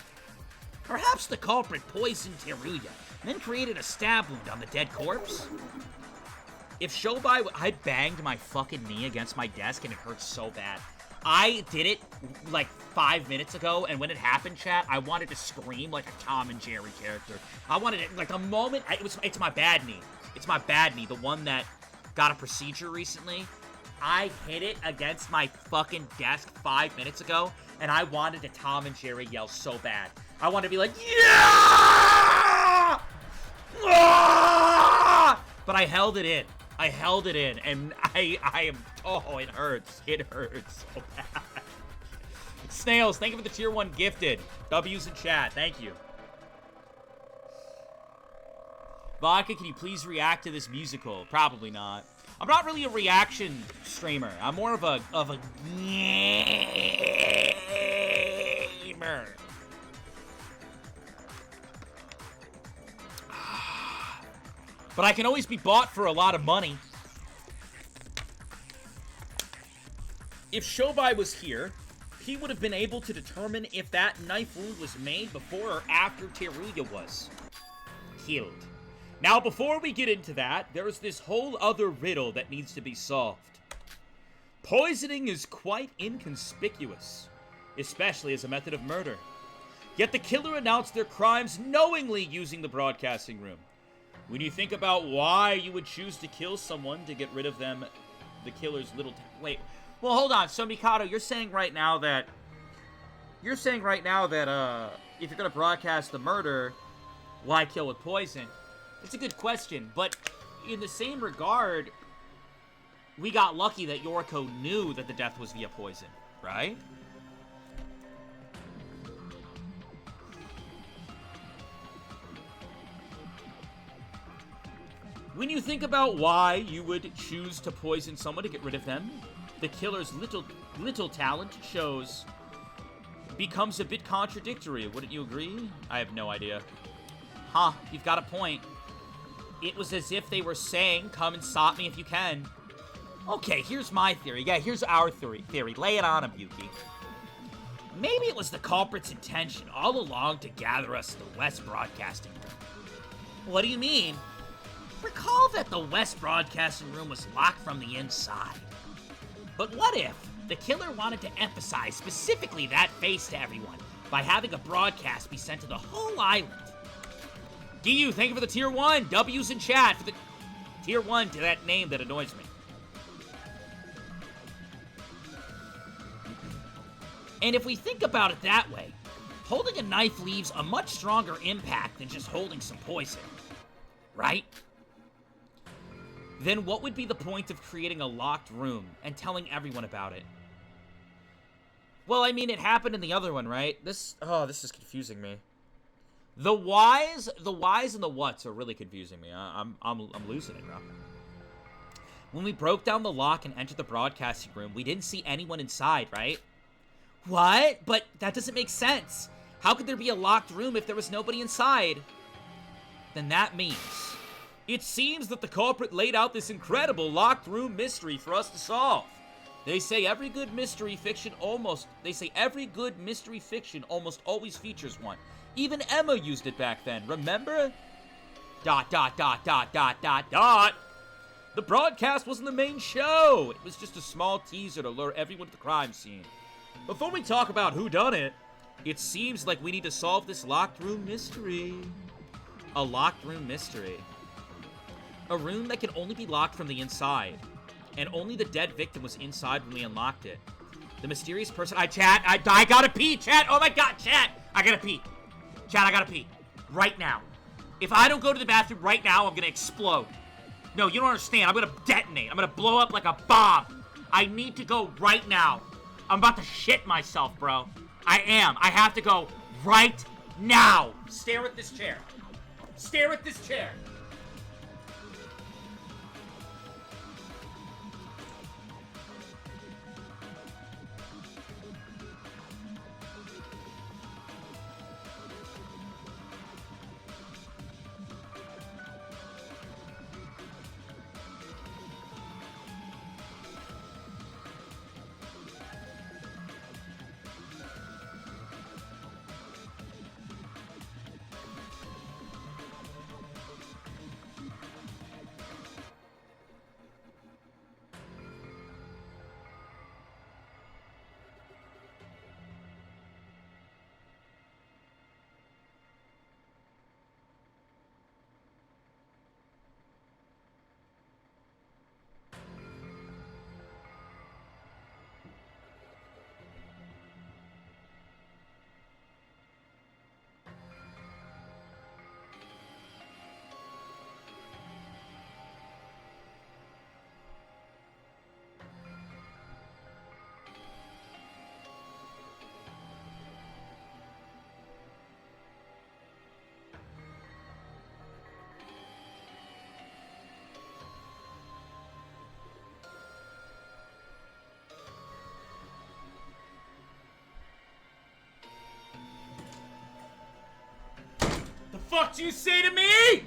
Perhaps the culprit poisoned Teruya, then created a stab wound on the dead corpse? If Shobai... I banged my fucking knee against my desk and it hurt so bad. I did it, like, 5 minutes ago, and when it happened, chat, I wanted to scream like a Tom and Jerry character. I wanted it, like, the moment... It's my bad knee. It's my bad knee, the one that got a procedure recently. I hit it against my fucking desk 5 minutes ago, and I wanted to Tom and Jerry yell so bad. I wanted to be like, yeah! Ah! But I held it in. I held it in, and I am... Oh, it hurts. It hurts so bad. Snails, thank you for the tier 1 gifted. W's in chat. Thank you. Vodka, can you please react to this musical? Probably not. I'm not really a reaction streamer. I'm more of a gamer. But I can always be bought for a lot of money. If Shobai was here, he would have been able to determine if that knife wound was made before or after Teruya was killed. Now, before we get into that, there's this whole other riddle that needs to be solved. Poisoning is quite inconspicuous, especially as a method of murder. Yet the killer announced their crimes knowingly using the broadcasting room. When you think about why you would choose to kill someone to get rid of them, the killer's little... Wait, well, hold on. So, Mikado, you're saying right now that... if you're gonna broadcast the murder, why kill with poison? It's a good question, but in the same regard, we got lucky that Yoriko knew that the death was via poison, right? When you think about why you would choose to poison someone to get rid of them, the killer's little talent becomes a bit contradictory. Wouldn't you agree? I have no idea. Huh, you've got a point. It was as if they were saying, come and stop me if you can. Okay, here's my theory. Yeah, here's our theory. Lay it on him, Yuki. Maybe it was the culprit's intention all along to gather us in the West Broadcasting Room. What do you mean? Recall that the West Broadcasting Room was locked from the inside. But what if the killer wanted to emphasize specifically that face to everyone by having a broadcast be sent to the whole island? DU, thank you for the tier 1. W's in chat for the tier 1 to that name that annoys me. And if we think about it that way, holding a knife leaves a much stronger impact than just holding some poison, right? Then what would be the point of creating a locked room and telling everyone about it? Well, I mean, it happened in the other one, right? This is confusing me. The whys and the whats are really confusing me. I'm losing it, bro. When we broke down the lock and entered the broadcasting room, we didn't see anyone inside, right? What? But that doesn't make sense. How could there be a locked room if there was nobody inside? Then that means... it seems that the culprit laid out this incredible locked room mystery for us to solve. They say every good mystery fiction almost always features one. Even Emma used it back then, remember? ... The broadcast wasn't the main show. It was just a small teaser to lure everyone to the crime scene. Before we talk about who done it, it seems like we need to solve this locked room mystery. A locked room mystery. A room that can only be locked from the inside. And only the dead victim was inside when we unlocked it. The mysterious person... I gotta pee, chat! Oh my god, chat! I gotta pee. Chat, I gotta pee. Right now. If I don't go to the bathroom right now, I'm gonna explode. No, you don't understand. I'm gonna detonate. I'm gonna blow up like a bomb. I need to go right now. I'm about to shit myself, bro. I am. I have to go right now. Stare at this chair. Stare at this chair. fuck do you say to me?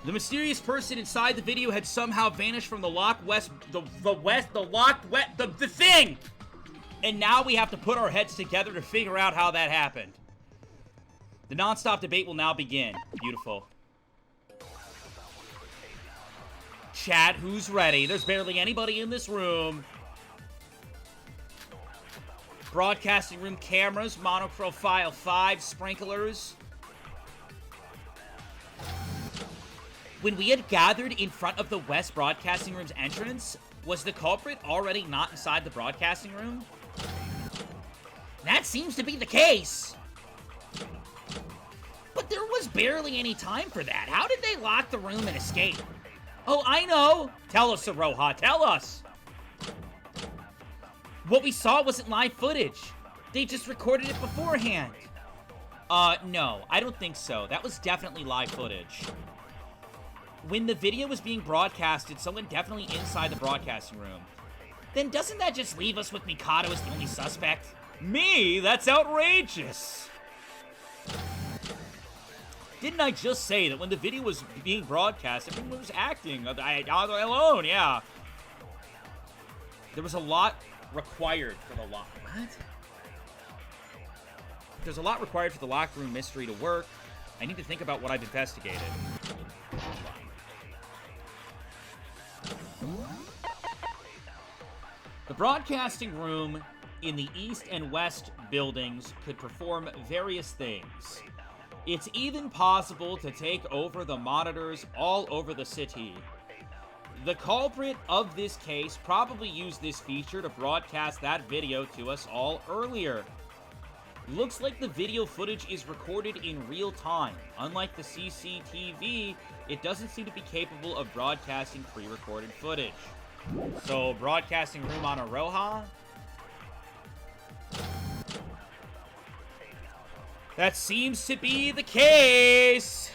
The mysterious person inside the video had somehow vanished from the the thing! And now we have to put our heads together to figure out how that happened. The non-stop debate will now begin. Beautiful. Chat, who's ready? There's barely anybody in this room. Broadcasting room cameras, monoprofile 5, sprinklers. When we had gathered in front of the West Broadcasting Room's entrance, was the culprit already not inside the broadcasting room? That seems to be the case. But there was barely any time for that. How did they lock the room and escape? Oh, I know. Tell us, Aroha. Tell us. What we saw wasn't live footage. They just recorded it beforehand. No, I don't think so. That was definitely live footage. When the video was being broadcasted, someone definitely inside the broadcasting room. Then doesn't that just leave us with Mikado as the only suspect? Me? That's outrageous. Didn't I just say that when the video was being broadcast, everyone was acting alone? Yeah. There was a lot required for the lock. What? There's a lot required for the locker room mystery to work. I need to think about what I've investigated. The broadcasting room in the East and West buildings could perform various things. It's even possible to take over the monitors all over the city. The culprit of this case probably used this feature to broadcast that video to us all earlier. Looks like the video footage is recorded in real time. Unlike the CCTV, it doesn't seem to be capable of broadcasting pre-recorded footage. So, broadcasting room on Aroha? That seems to be the case!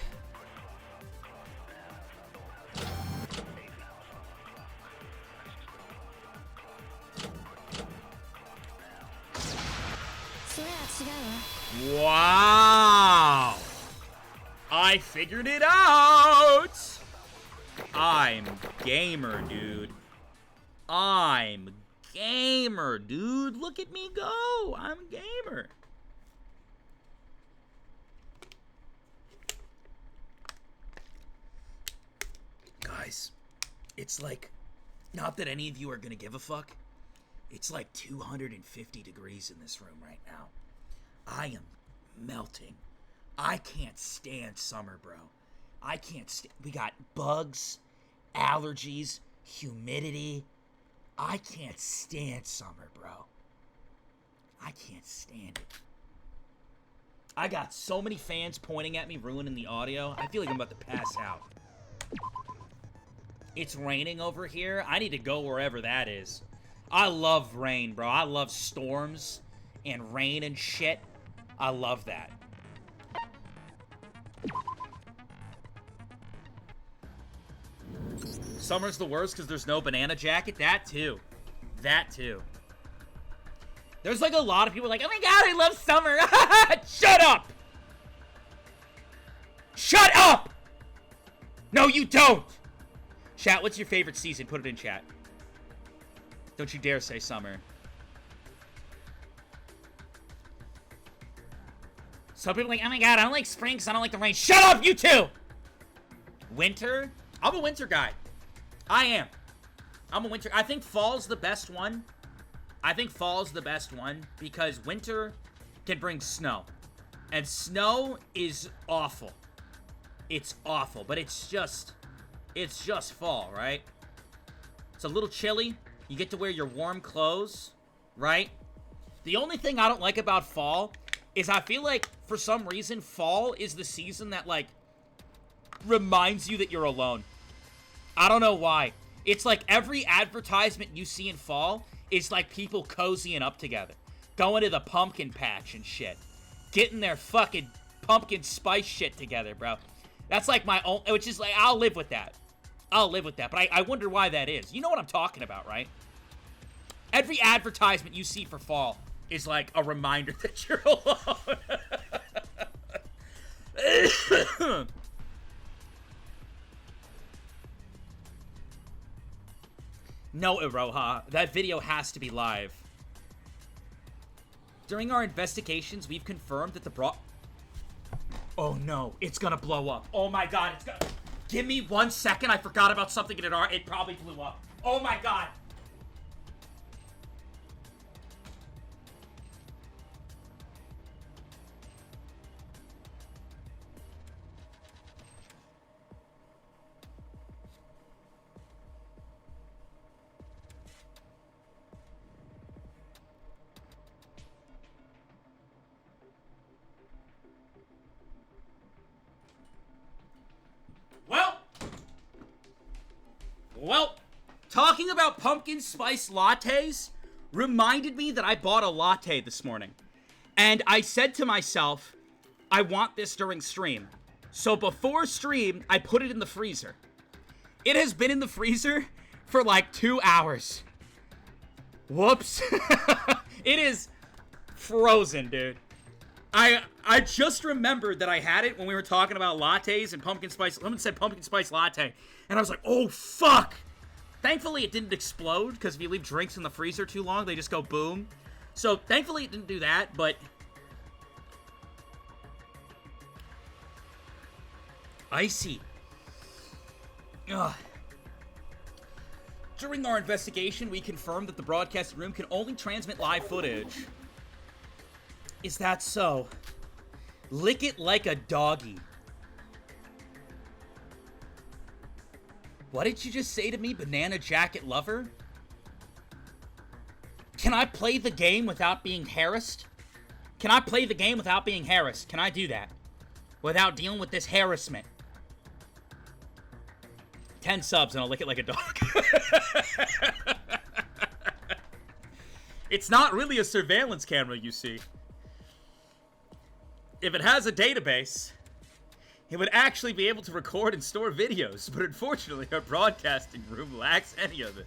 Wow! I figured it out! I'm gamer, dude. I'm gamer, dude. Look at me go. I'm gamer. Guys, it's like, not that any of you are gonna give a fuck. It's like 250 degrees in this room right now. I am melting. I can't stand summer, bro. I can't stand. We got bugs, allergies, humidity. I can't stand summer, bro. I can't stand it. I got so many fans pointing at me, ruining the audio. I feel like I'm about to pass out. It's raining over here. I need to go wherever that is. I love rain, bro. I love storms and rain and shit. I love that. Summer's the worst because there's no banana jacket. That too. That too. There's like a lot of people like, oh my god, I love summer. Shut up! Shut up! No, you don't! Chat, what's your favorite season? Put it in chat. Don't you dare say summer. Some people are like, oh my god, I don't like spring because I don't like the rain. Shut up, you two! Winter? I'm a winter guy. I am. I'm a winter. I think fall's the best one. I think fall's the best one because winter can bring snow. And snow is awful. It's awful, but it's just fall, right? It's a little chilly. You get to wear your warm clothes, right? The only thing I don't like about fall is I feel like, for some reason, fall is the season that, like, reminds you that you're alone. I don't know why. It's like every advertisement you see in fall is like people cozying up together. Going to the pumpkin patch and shit. Getting their fucking pumpkin spice shit together, bro. That's like my own, which is like, I'll live with that. I'll live with that, but I wonder why that is. You know what I'm talking about, right? Every advertisement you see for fall is like a reminder that you're alone. No, Iroha. That video has to be live. During our investigations, we've confirmed that the Oh no, it's gonna blow up. Oh my god, it's gonna... Give me 1 second, I forgot about something in it probably blew up. Oh my god. Well, talking about pumpkin spice lattes reminded me that I bought a latte this morning. And I said to myself, I want this during stream. So before stream, I put it in the freezer. It has been in the freezer for like 2 hours. Whoops. It is frozen, dude. I just remembered that I had it when we were talking about lattes and pumpkin spice. Someone said pumpkin spice latte. And I was like, oh, fuck. Thankfully, it didn't explode, because if you leave drinks in the freezer too long, they just go boom. So, thankfully, it didn't do that, but... Icy. Ugh. During our investigation, we confirmed that the broadcasting room can only transmit live footage. Is that so? Lick it like a doggy. What did you just say to me, banana jacket lover? Can I play the game without being harassed? Can I play the game without being harassed? Can I do that? Without dealing with this harassment? 10 subs and I'll lick it like a dog. It's not really a surveillance camera, you see. If it has a database, it would actually be able to record and store videos, but unfortunately our broadcasting room lacks any of it.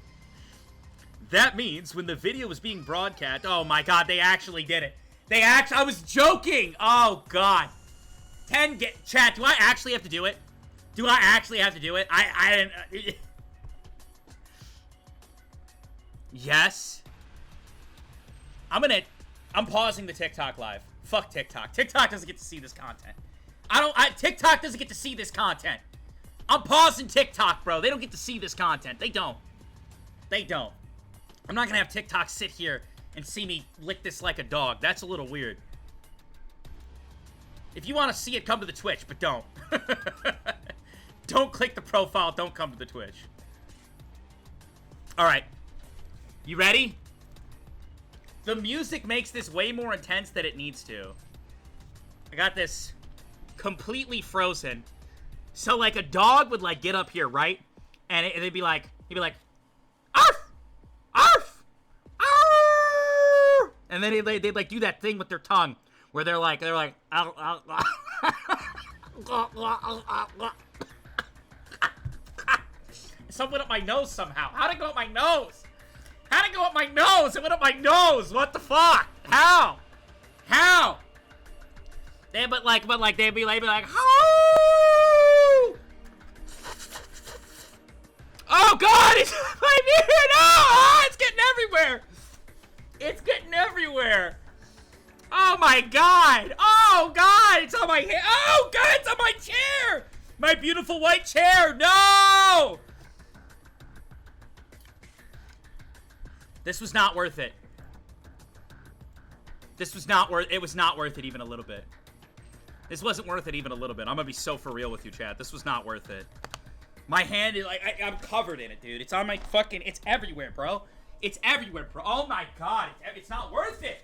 That means when the video was being broadcast, oh my god, they actually did it. I was joking! Oh god. Chat, do I actually have to do it? Do I actually have to do it? I didn't... Yes. I'm pausing the TikTok live. Fuck TikTok. TikTok doesn't get to see this content. TikTok doesn't get to see this content. I'm pausing TikTok, bro. They don't get to see this content. They don't. They don't. I'm not gonna have TikTok sit here and see me lick this like a dog. That's a little weird. If you want to see it, come to the Twitch, but don't. Don't click the profile. Don't come to the Twitch. Alright. You ready? The music makes this way more intense than it needs to. I got this completely frozen. So, like, a dog would, like, get up here, right? And they'd be like, he'd be like, arf! Arf! Arf! And then they'd, like, do that thing with their tongue where they're like, ow, ow, ow. Something went up my nose somehow. How'd it go up my nose? How'd it go up my nose? It went up my nose. What the fuck? How? How? But they'd be like, oh! Oh god, it's my beard! Oh, it's getting everywhere! It's getting everywhere! Oh my god! Oh god, it's on my hair! Oh god, it's on my chair! My beautiful white chair! No! This was not worth it. This was not worth it. Was not worth it even a little bit. This wasn't worth it even a little bit. I'm gonna be so for real with you, chat. This was not worth it. My hand is like, I'm covered in it, dude. It's on my fucking, it's everywhere, bro. It's everywhere, bro. Oh my god, it's not worth it.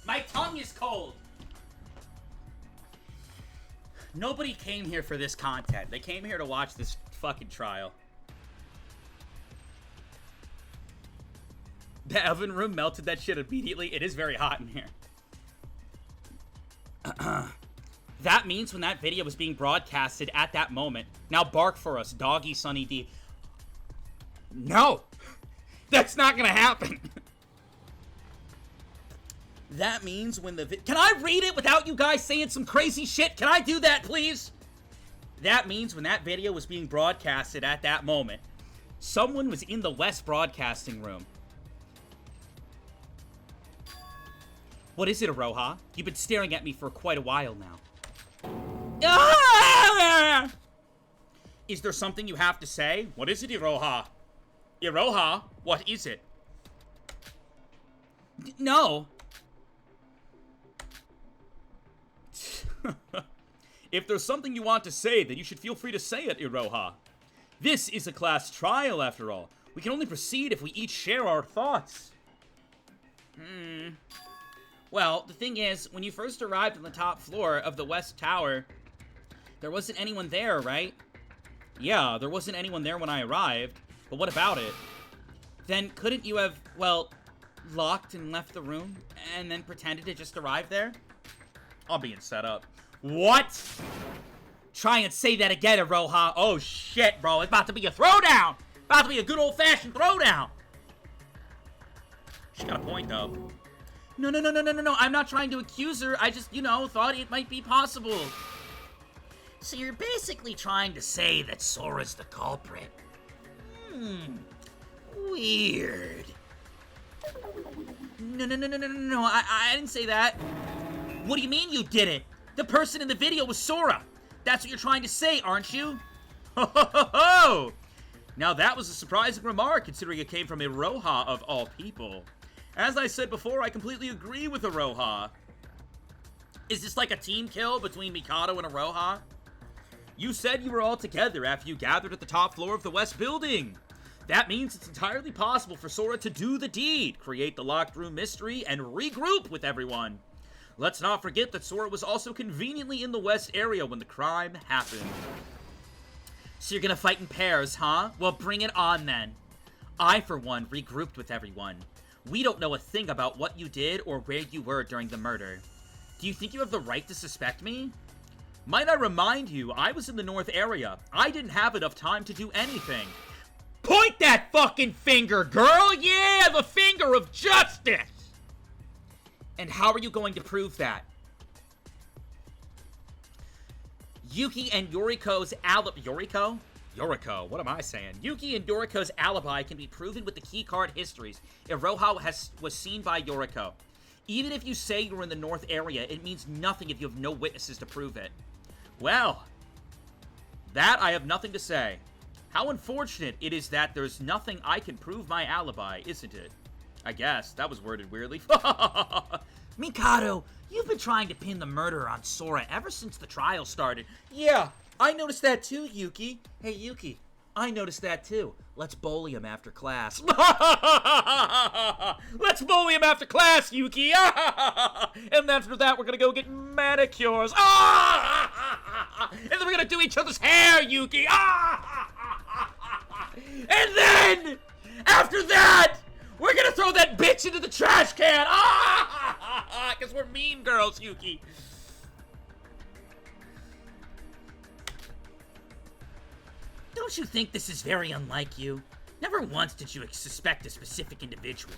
My tongue is cold. Nobody came here for this content. They came here to watch this fucking trial. The oven room melted that shit immediately. It is very hot in here. That means when that video was being broadcasted at that moment. Now bark for us, doggy SunnyD. No! That's not gonna happen! That means when the Can I read it without you guys saying some crazy shit? Can I do that, please? That means when that video was being broadcasted at that moment, someone was in the West broadcasting room. What is it, Aroha? You've been staring at me for quite a while now. Ah! Is there something you have to say? What is it, Iroha? Iroha? What is it? No. If there's something you want to say, then you should feel free to say it, Iroha. This is a class trial, after all. We can only proceed if we each share our thoughts. Well, the thing is, when you first arrived on the top floor of the West Tower, there wasn't anyone there, right? Yeah, there wasn't anyone there when I arrived. But what about it? Then couldn't you have, well, locked and left the room and then pretended to just arrive there? I'm being set up. What? Try and say that again, Aroha. Oh, shit, bro. It's about to be a throwdown. About to be a good old-fashioned throwdown. She got a point, though. No. I'm not trying to accuse her. I just, thought it might be possible. So you're basically trying to say that Sora's the culprit. Weird. No. I didn't say that. What do you mean you didn't? The person in the video was Sora. That's what you're trying to say, aren't you? Ho! Now that was a surprising remark, considering it came from Iroha of all people. As I said before, I completely agree with Iroha. Is this like a team kill between Mikado and Iroha? You said you were all together after you gathered at the top floor of the West Building. That means it's entirely possible for Sora to do the deed, create the locked room mystery, and regroup with everyone. Let's not forget that Sora was also conveniently in the West area when the crime happened. So you're gonna fight in pairs, huh? Well, bring it on then. I, for one, regrouped with everyone. We don't know a thing about what you did or where you were during the murder. Do you think you have the right to suspect me? Might I remind you, I was in the North area. I didn't have enough time to do anything. Point that fucking finger, girl! Yeah, the finger of justice! And how are you going to prove that? Yuki and Yoriko's Yoriko, what am I saying? Yuki and Yoriko's alibi can be proven with the keycard histories. Iroha was seen by Yoriko. Even if you say you were in the North area, it means nothing if you have no witnesses to prove it. Well, that I have nothing to say. How unfortunate it is that there's nothing I can prove my alibi, isn't it? I guess. That was worded weirdly. Mikado, you've been trying to pin the murder on Sora ever since the trial started. Yeah, I noticed that too, Yuki. Hey, Yuki, I noticed that too. Let's bully him after class. Let's bully him after class, Yuki. And after that, we're gonna go get manicures. And then we're gonna do each other's hair, Yuki. And then, after that, we're gonna throw that bitch into the trash can! Because we're mean girls, Yuki. Don't you think this is very unlike you? Never once did you suspect a specific individual.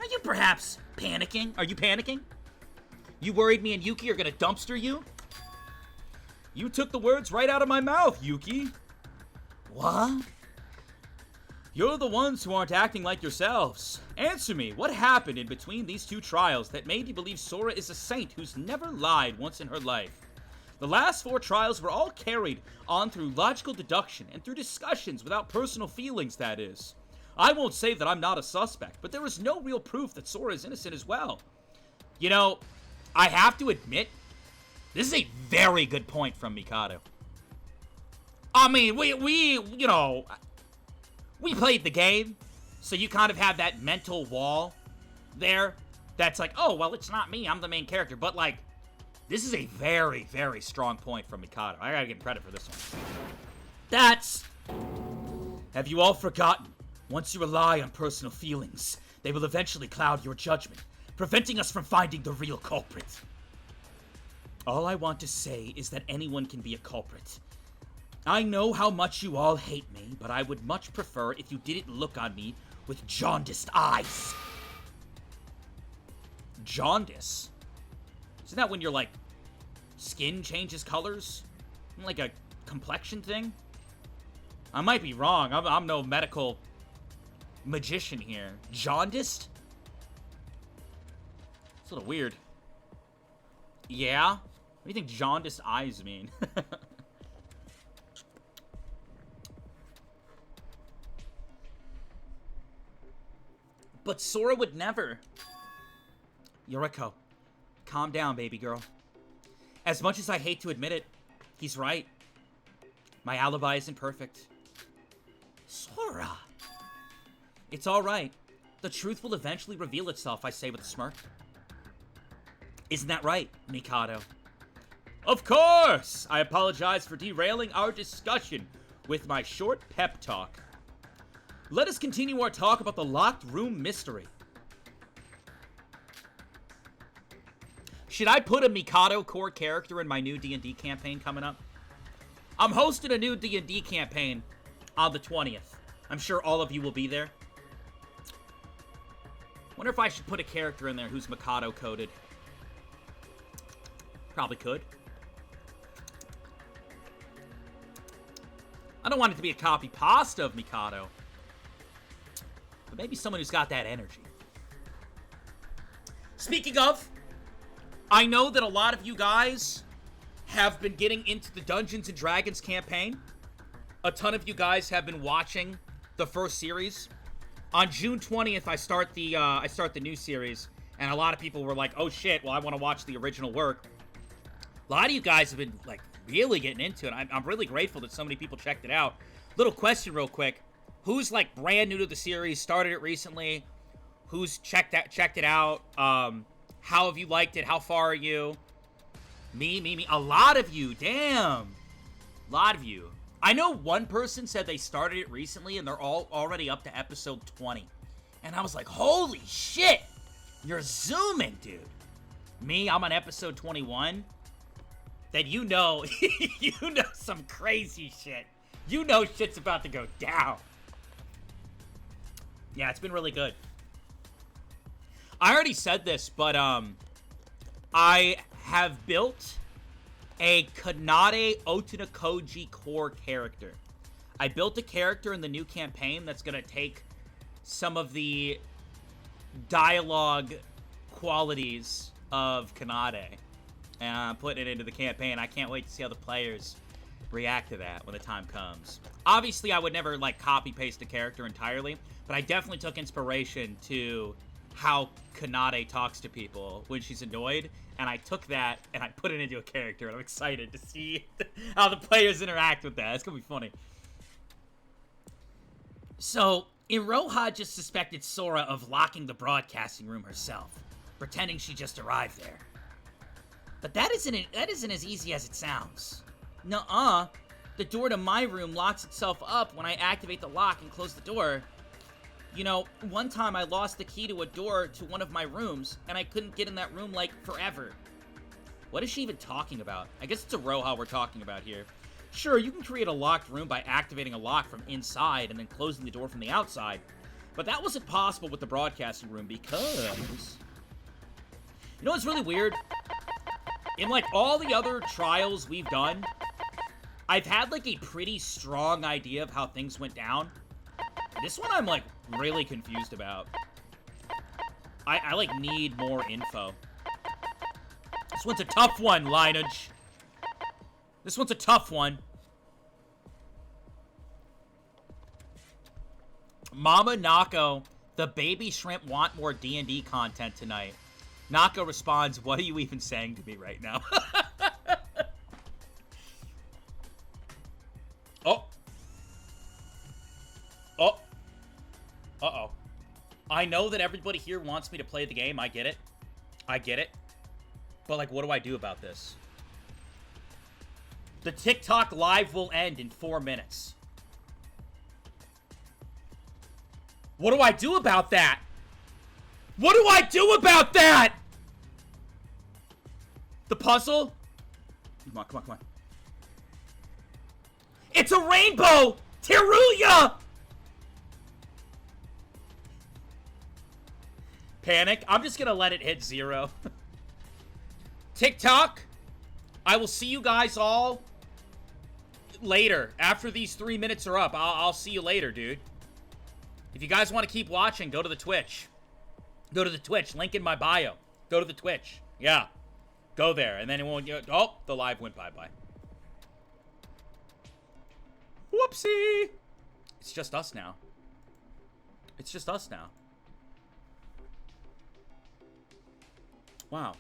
Are you perhaps panicking? Are you panicking? You worried me and Yuki are gonna dumpster you? You took the words right out of my mouth, Yuki. What? You're the ones who aren't acting like yourselves. Answer me, what happened in between these two trials that made you believe Sora is a saint who's never lied once in her life? The last 4 trials were all carried on through logical deduction and through discussions without personal feelings, that is. I won't say that I'm not a suspect, but there is no real proof that Sora is innocent as well. You know, I have to admit, this is a very good point from Mikado. I mean, we played the game, so you kind of have that mental wall there that's like, oh, well, it's not me, I'm the main character. But, like, this is a very, very strong point from Mikado. I gotta give credit for this one. That's... Have you all forgotten? Once you rely on personal feelings, they will eventually cloud your judgment, preventing us from finding the real culprit. All I want to say is that anyone can be a culprit. I know how much you all hate me, but I would much prefer if you didn't look on me with jaundiced eyes. Jaundice? Isn't that when your, like, skin changes colors? Like a complexion thing? I might be wrong. I'm no medical magician here. Jaundiced? It's a little weird. Yeah? What do you think jaundiced eyes mean? But Sora would never. Yoriko, calm down, baby girl. As much as I hate to admit it, he's right. My alibi isn't perfect. Sora! It's alright. The truth will eventually reveal itself, I say with a smirk. Isn't that right, Mikado? Of course! I apologize for derailing our discussion with my short pep talk. Let us continue our talk about the locked room mystery. Should I put a Mikado core character in my new D&D campaign coming up? I'm hosting a new D&D campaign on the 20th. I'm sure all of you will be there. Wonder if I should put a character in there who's Mikado coded. Probably could. I don't want it to be a copy pasta of Mikado. But maybe someone who's got that energy. Speaking of, I know that a lot of you guys have been getting into the Dungeons & Dragons campaign. A ton of you guys have been watching the first series. On June 20th, I start the new series, and a lot of people were like, "Oh shit! Well, I want to watch the original work." A lot of you guys have been like really getting into it. I'm really grateful that so many people checked it out. Little question, real quick: who's like brand new to the series? Started it recently? Who's checked it out? How have you liked it? How far are you? Me. A lot of you. Damn. A lot of you. I know one person said they started it recently and they're all already up to episode 20. And I was like, holy shit! You're zooming, dude. Me, I'm on episode 21. Then you know, you know some crazy shit. You know shit's about to go down. Yeah, it's been really good. I already said this, but I have built a Kanade Otonakoji core character. I built a character in the new campaign that's going to take some of the dialogue qualities of Kanade and I'm putting it into the campaign. I can't wait to see how the players react to that when the time comes. Obviously, I would never, like, copy-paste a character entirely, but I definitely took inspiration to how Kanade talks to people when she's annoyed, and I took that and I put it into a character, and I'm excited to see how the players interact with that. It's gonna be funny. So, Iroha just suspected Sora of locking the broadcasting room herself, pretending she just arrived there. But that isn't as easy as it sounds. Nuh-uh. The door to my room locks itself up when I activate the lock and close the door. You know, one time I lost the key to a door to one of my rooms, and I couldn't get in that room, like, forever. What is she even talking about? I guess it's Iroha we're talking about here. Sure, you can create a locked room by activating a lock from inside and then closing the door from the outside, but that wasn't possible with the broadcasting room because... You know what's really weird? In, like, all the other trials we've done, I've had, like, a pretty strong idea of how things went down. This one I'm, like, really confused about. I like, need more info. This one's a tough one, Lineage. This one's a tough one. Mama Nako, the baby shrimp want more D&D content tonight. Nako responds, what are you even saying to me right now? Oh. Oh. Uh-oh. I know that everybody here wants me to play the game. I get it. I get it. But, like, what do I do about this? The TikTok live will end in 4 minutes. What do I do about that? What do I do about that? The puzzle? Come on, come on, come on. It's a rainbow! Teruya! Panic. I'm just gonna let it hit 0. TikTok, I will see you guys all later. After these 3 minutes are up, I'll see you later, dude. If you guys want to keep watching, go to the Twitch. Go to the Twitch. Link in my bio. Go to the Twitch. Yeah. Go there. And then it won't... Oh, the live went bye-bye. Whoopsie. It's just us now. It's just us now. Wow.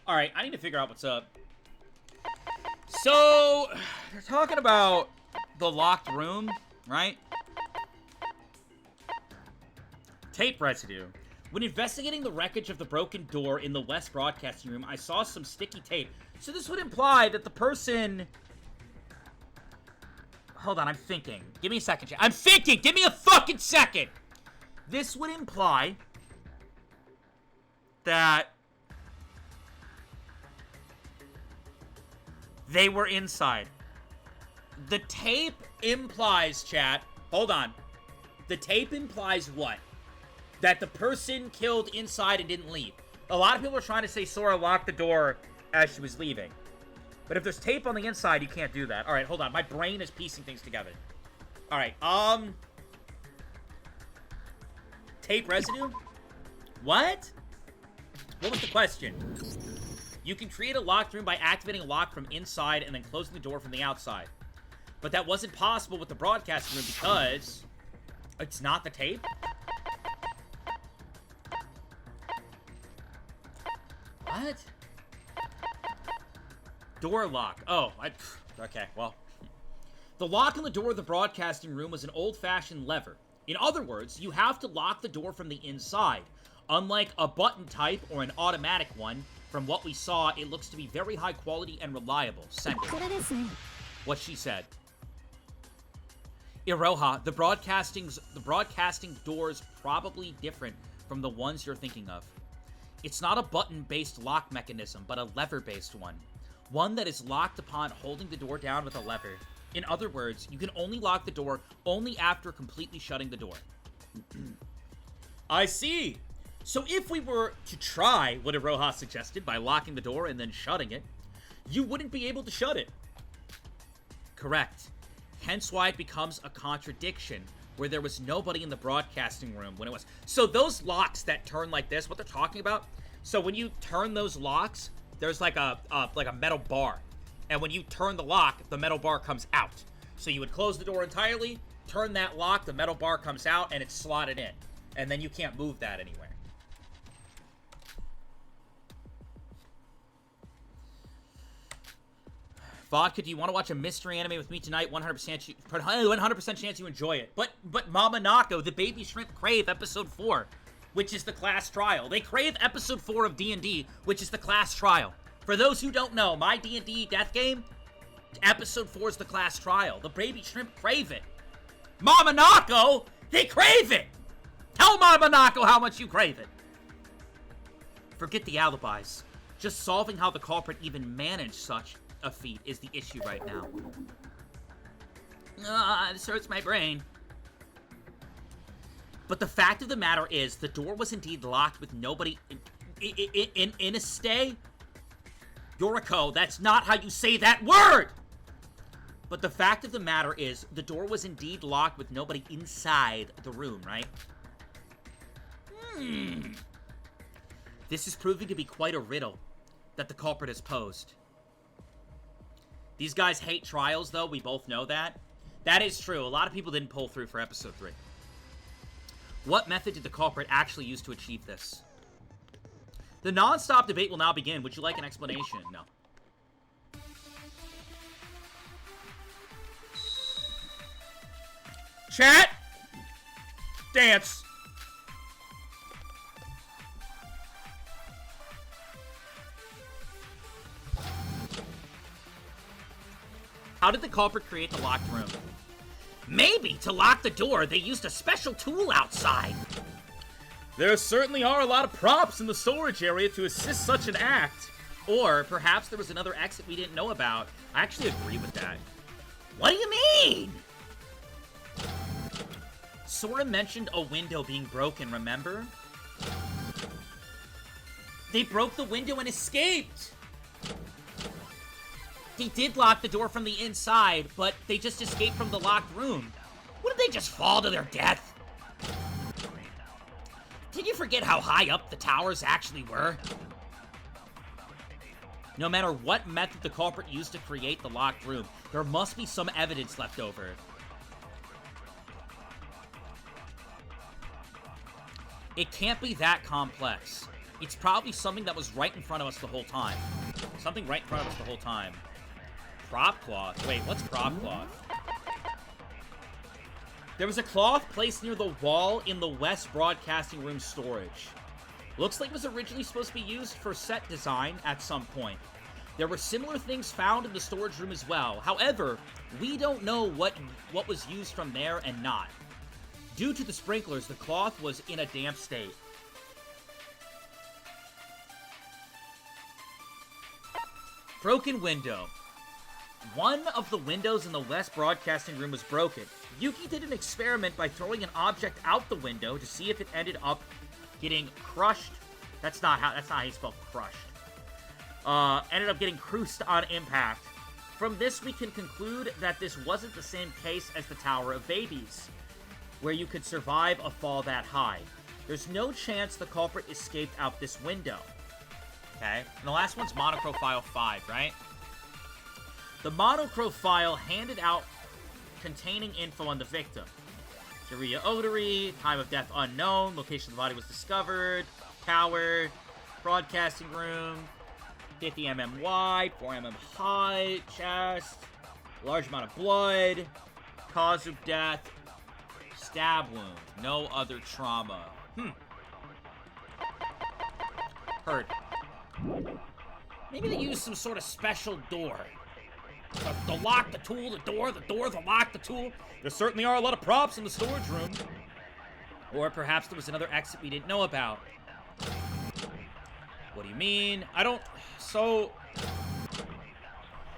Alright, I need to figure out what's up. So, they're talking about the locked room, right? Tape residue. When investigating the wreckage of the broken door in the West broadcasting room, I saw some sticky tape. So this would imply that the person... Hold on, I'm thinking. Give me a second, chat. I'm thinking! Give me a fucking second! This would imply that they were inside. The tape implies, chat... Hold on. The tape implies what? That the person killed inside and didn't leave. A lot of people are trying to say Sora locked the door as she was leaving. But if there's tape on the inside, you can't do that. Alright, hold on. My brain is piecing things together. Alright, tape residue? What? What was the question? You can create a locked room by activating a lock from inside and then closing the door from the outside. But that wasn't possible with the broadcasting room because... It's not the tape? What? Door lock. Oh, okay, well. The lock on the door of the broadcasting room was an old-fashioned lever. In other words, you have to lock the door from the inside. Unlike a button type or an automatic one, from what we saw, it looks to be very high quality and reliable. Send it. What she said. Iroha, the broadcasting door's probably different from the ones you're thinking of. It's not a button-based lock mechanism, but a lever-based one. One that is locked upon holding the door down with a lever. In other words, you can only lock the door only after completely shutting the door. I see! So if we were to try what Iroha suggested by locking the door and then shutting it, you wouldn't be able to shut it. Correct. Hence why it becomes a contradiction, where there was nobody in the broadcasting room when it was. So those locks that turn like this, what they're talking about, so when you turn those locks, there's like a metal bar. And when you turn the lock, the metal bar comes out. So you would close the door entirely, turn that lock, the metal bar comes out, and it's slotted in. And then you can't move that anywhere. Vodka, do you want to watch a mystery anime with me tonight? 100% chance you enjoy it. But Mama Nako, the baby shrimp crave episode 4, which is the class trial. They crave episode 4 of D&D, which is the class trial. For those who don't know, my D&D death game, episode 4 is the class trial. The baby shrimp crave it. Mama Nako, they crave it. Tell Mama Nako how much you crave it. Forget the alibis. Just solving how the culprit even managed such a feat is the issue right now. This hurts my brain. But the fact of the matter is, the door was indeed locked with nobody in a stay. Yoriko, that's not how you say that word! But the fact of the matter is, the door was indeed locked with nobody inside the room, right? This is proving to be quite a riddle that the culprit has posed. These guys hate trials, though. We both know that. That is true. A lot of people didn't pull through for episode 3. What method did the culprit actually use to achieve this? The non-stop debate will now begin. Would you like an explanation? No. Chat! Dance! How did the culprit create the locked room? Maybe to lock the door, they used a special tool outside. There certainly are a lot of props in the storage area to assist such an act. Or perhaps there was another exit we didn't know about. I actually agree with that. What do you mean? Sora mentioned a window being broken, remember? They broke the window and escaped! They did lock the door from the inside, but they just escaped from the locked room. What, did they just fall to their death? Did you forget how high up the towers actually were? No matter what method the culprit used to create the locked room, there must be some evidence left over. It can't be that complex. It's probably something that was right in front of us the whole time. Something right in front of us the whole time. Prop cloth. Wait, what's prop cloth? There was a cloth placed near the wall in the West Broadcasting Room storage. Looks like it was originally supposed to be used for set design at some point. There were similar things found in the storage room as well. However, we don't know what was used from there and not. Due to the sprinklers, the cloth was in a damp state. Broken window. One of the windows in the West Broadcasting Room was broken. Yuki did an experiment by throwing an object out the window to see if it ended up getting crushed. That's not how you spell crushed. Ended up getting cruised on impact. From this, we can conclude that this wasn't the same case as the Tower of Babies, where you could survive a fall that high. There's no chance the culprit escaped out this window. Okay, and the last one's Monochrome File 5, right? The Monochrome File handed out containing info on the victim. Urea Odori, time of death unknown, location of the body was discovered, tower, broadcasting room, 50 mm wide, 4 mm height, chest, large amount of blood, cause of death, stab wound, no other trauma. Heard. Maybe they used some sort of special door. The lock, the tool, the door, the lock, the tool. There certainly are a lot of props in the storage room. Or perhaps there was another exit we didn't know about. What do you mean? I don't... So...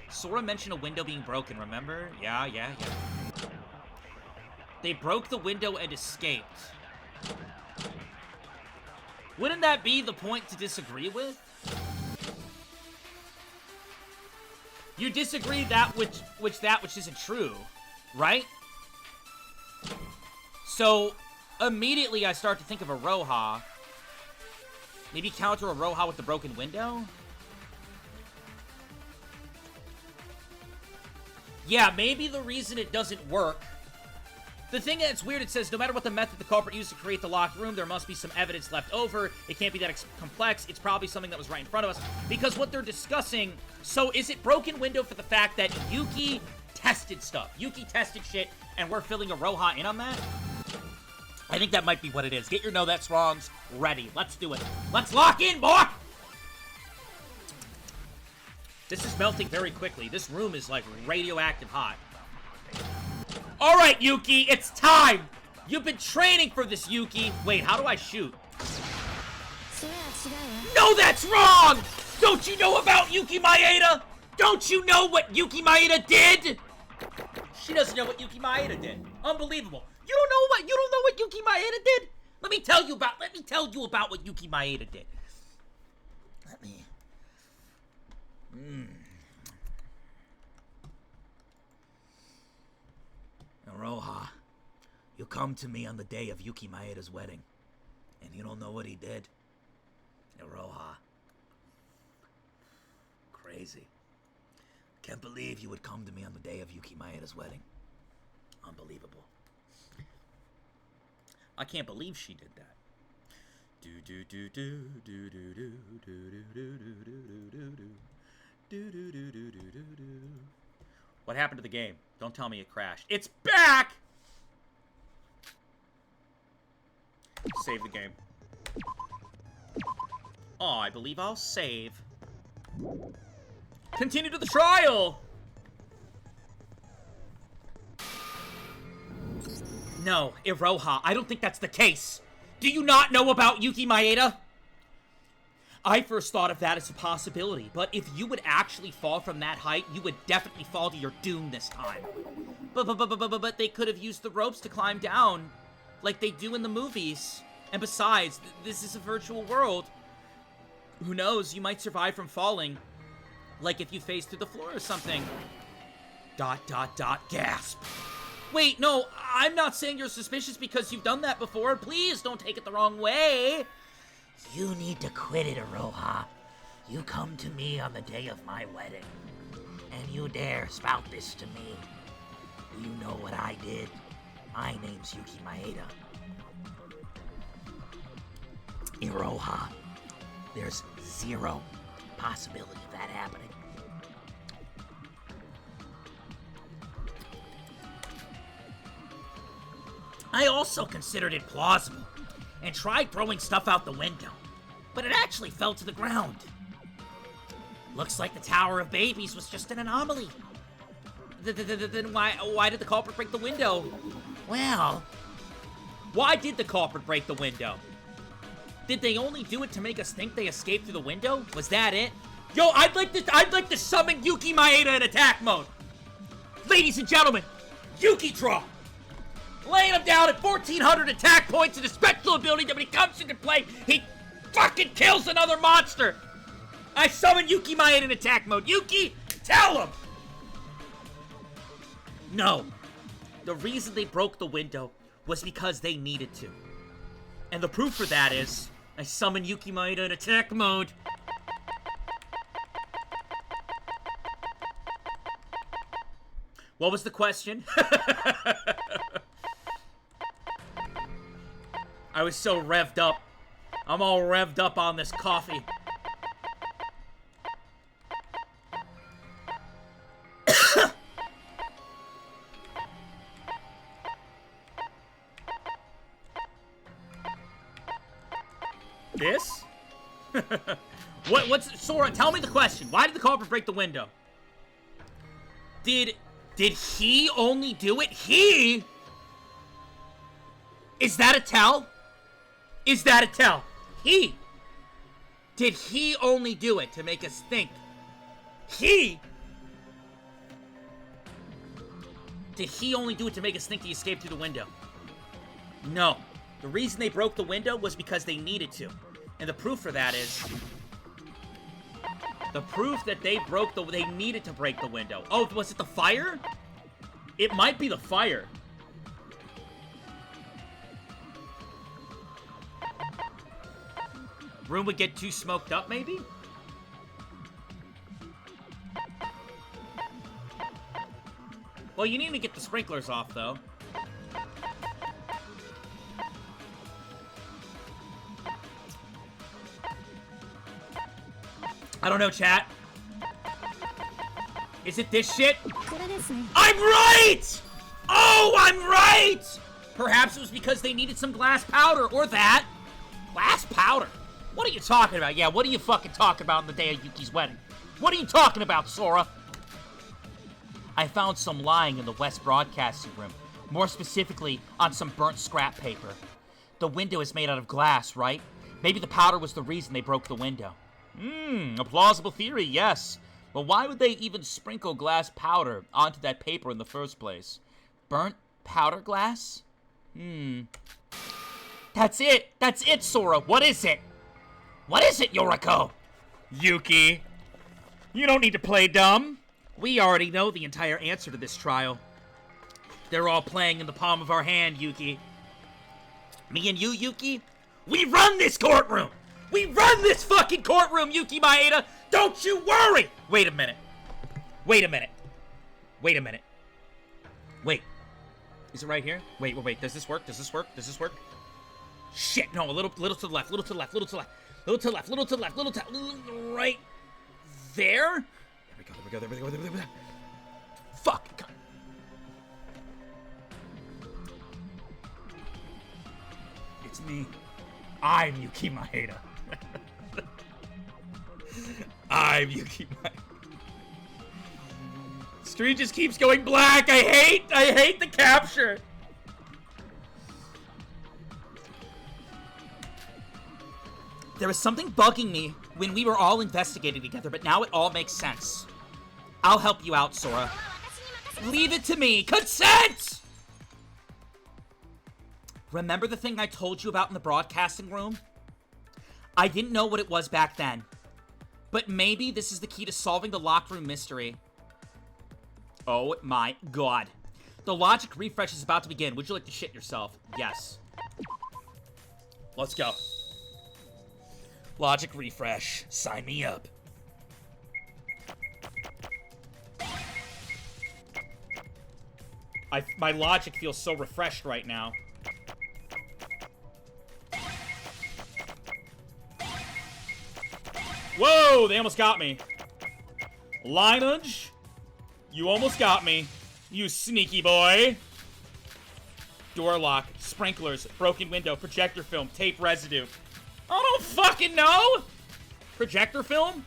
Sora mentioned a window being broken, remember? Yeah. They broke the window and escaped. Wouldn't that be the point to disagree with? You disagree that which isn't true, right? So, immediately I start to think of a Roha. Maybe counter a Roha with the broken window? Yeah, maybe the reason it doesn't work... The thing that's weird, it says, no matter what the method the culprit used to create the locked room, there must be some evidence left over. It can't be that complex. It's probably something that was right in front of us. Because what they're discussing... So, is it broken window for the fact that Yuki tested stuff? Yuki tested shit, and we're filling a Roha in on that? I think that might be what it is. Get your No That's Wrongs ready. Let's do it. Let's lock in, boy! This is melting very quickly. This room is, like, radioactive hot. Alright, Yuki, it's time! You've been training for this, Yuki! Wait, how do I shoot? No, that's wrong! Don't you know about Yuki Maeda? Don't you know what Yuki Maeda did? She doesn't know what Yuki Maeda did. Unbelievable. You don't know what Yuki Maeda did? Let me tell you about what Yuki Maeda did. Roha, you come to me on the day of Yuki Maeda's wedding, and you don't know what he did? Roha. Crazy. Can't believe you would come to me on the day of Yuki Maeda's wedding. Unbelievable. I can't believe she did that. What happened to the game? Don't tell me it crashed. It's back! Save the game. Oh, I believe I'll save. Continue to the trial! No, Iroha, I don't think that's the case. Do you not know about Yuki Maeda? I first thought of that as a possibility, but if you would actually fall from that height, you would definitely fall to your doom this time. But they could have used the ropes to climb down, like they do in the movies. And besides, this is a virtual world. Who knows, you might survive from falling, like if you face through the floor or something. ... gasp. Wait, no, I'm not saying you're suspicious because you've done that before. Please don't take it the wrong way. You need to quit it, Aroha. You come to me on the day of my wedding, and you dare spout this to me. You know what I did? My name's Yuki Maeda. Iroha, there's zero possibility of that happening. I also considered it plausible, and tried throwing stuff out the window, but it actually fell to the ground. Looks like the Tower of Babies was just an anomaly. Then why did the culprit break the window? Well, why did the culprit break the window? Did they only do it to make us think they escaped through the window? Was that it? Yo, I'd like to summon Yuki Maeda in attack mode. Ladies and gentlemen, Yuki Draw. Laying him down at 1,400 attack points and a special ability that when he comes into play, he fucking kills another monster. I summon Yuki Maeda in attack mode. Yuki, tell him. No. The reason they broke the window was because they needed to. And the proof for that is, I summon Yuki Maeda in attack mode. What was the question? I was so revved up. I'm all revved up on this coffee. This? What's Sora, tell me the question. Why did the culprit break the window? Did he only do it? He? Is that a tell? Is that a tell? He? Did he only do it to make us think? He? Did he only do it to make us think he escaped through the window? No. The reason they broke the window was because they needed to. And the proof for that is... the proof that they needed to break the window. Oh, was it the fire? It might be the fire. Room would get too smoked up, maybe? Well, you need to get the sprinklers off, though. I don't know, chat. Is it this shit? I'm right! Oh, I'm right! Perhaps it was because they needed some glass powder, or that. Glass powder? What are you talking about? Yeah, what are you fucking talking about on the day of Yuki's wedding? What are you talking about, Sora? I found some lying in the West Broadcasting Room. More specifically, on some burnt scrap paper. The window is made out of glass, right? Maybe the powder was the reason they broke the window. A plausible theory, yes. But why would they even sprinkle glass powder onto that paper in the first place? Burnt powder glass? That's it! That's it, Sora! What is it? What is it, Yoriko? Yuki, you don't need to play dumb. We already know the entire answer to this trial. They're all playing in the palm of our hand, Yuki. Me and you, Yuki, we run this courtroom! We run this fucking courtroom, Yuki Maeda! Don't you worry! Wait a minute. Wait a minute. Wait a minute. Wait. Is it right here? Wait. Does this work? Does this work? Does this work? Shit, no, a little to the left, little to the left, little to the left. Little to the left, little to the left, little to right there? There we go. Fuck. God. It's me. I'm Yuki Maeda. I'm Yuki Maeda. Screen just keeps going black. I hate the capture. There was something bugging me when we were all investigating together, but now it all makes sense. I'll help you out, Sora. Leave it to me. Consent! Remember the thing I told you about in the broadcasting room? I didn't know what it was back then. But maybe this is the key to solving the locker room mystery. Oh my god. The logic refresh is about to begin. Would you like to shit yourself? Yes. Let's go. Logic refresh. Sign me up. My logic feels so refreshed right now. Whoa, they almost got me. Lineage, you almost got me, you sneaky boy. Door lock, sprinklers, broken window, projector film, tape residue. I don't fucking know. Projector film?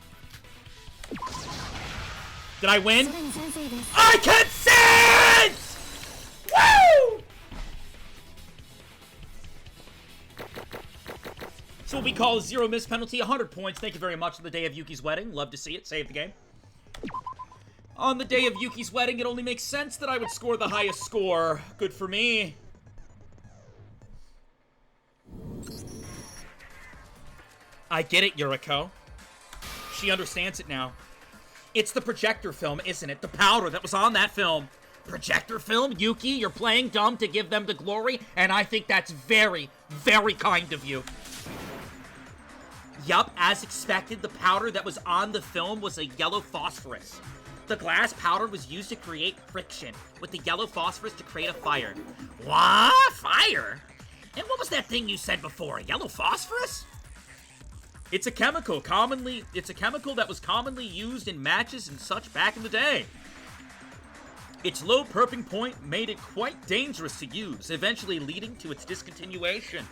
Did I win? I consent! Woo! So what we call a 0 miss penalty, 100 points. Thank you very much on the day of Yuki's wedding. Love to see it. Save the game. On the day of Yuki's wedding, it only makes sense that I would score the highest score. Good for me. I get it, Yuriko. She understands it now. It's the projector film, isn't it? The powder that was on that film. Projector film? Yuki, you're playing dumb to give them the glory, and I think that's very, very kind of you. Yup, as expected, the powder that was on the film was a yellow phosphorus. The glass powder was used to create friction, with the yellow phosphorus to create a fire. What? Fire? And what was that thing you said before? Yellow phosphorus? It's a chemical that was commonly used in matches and such back in the day. Its low perping point made it quite dangerous to use, eventually leading to its discontinuation.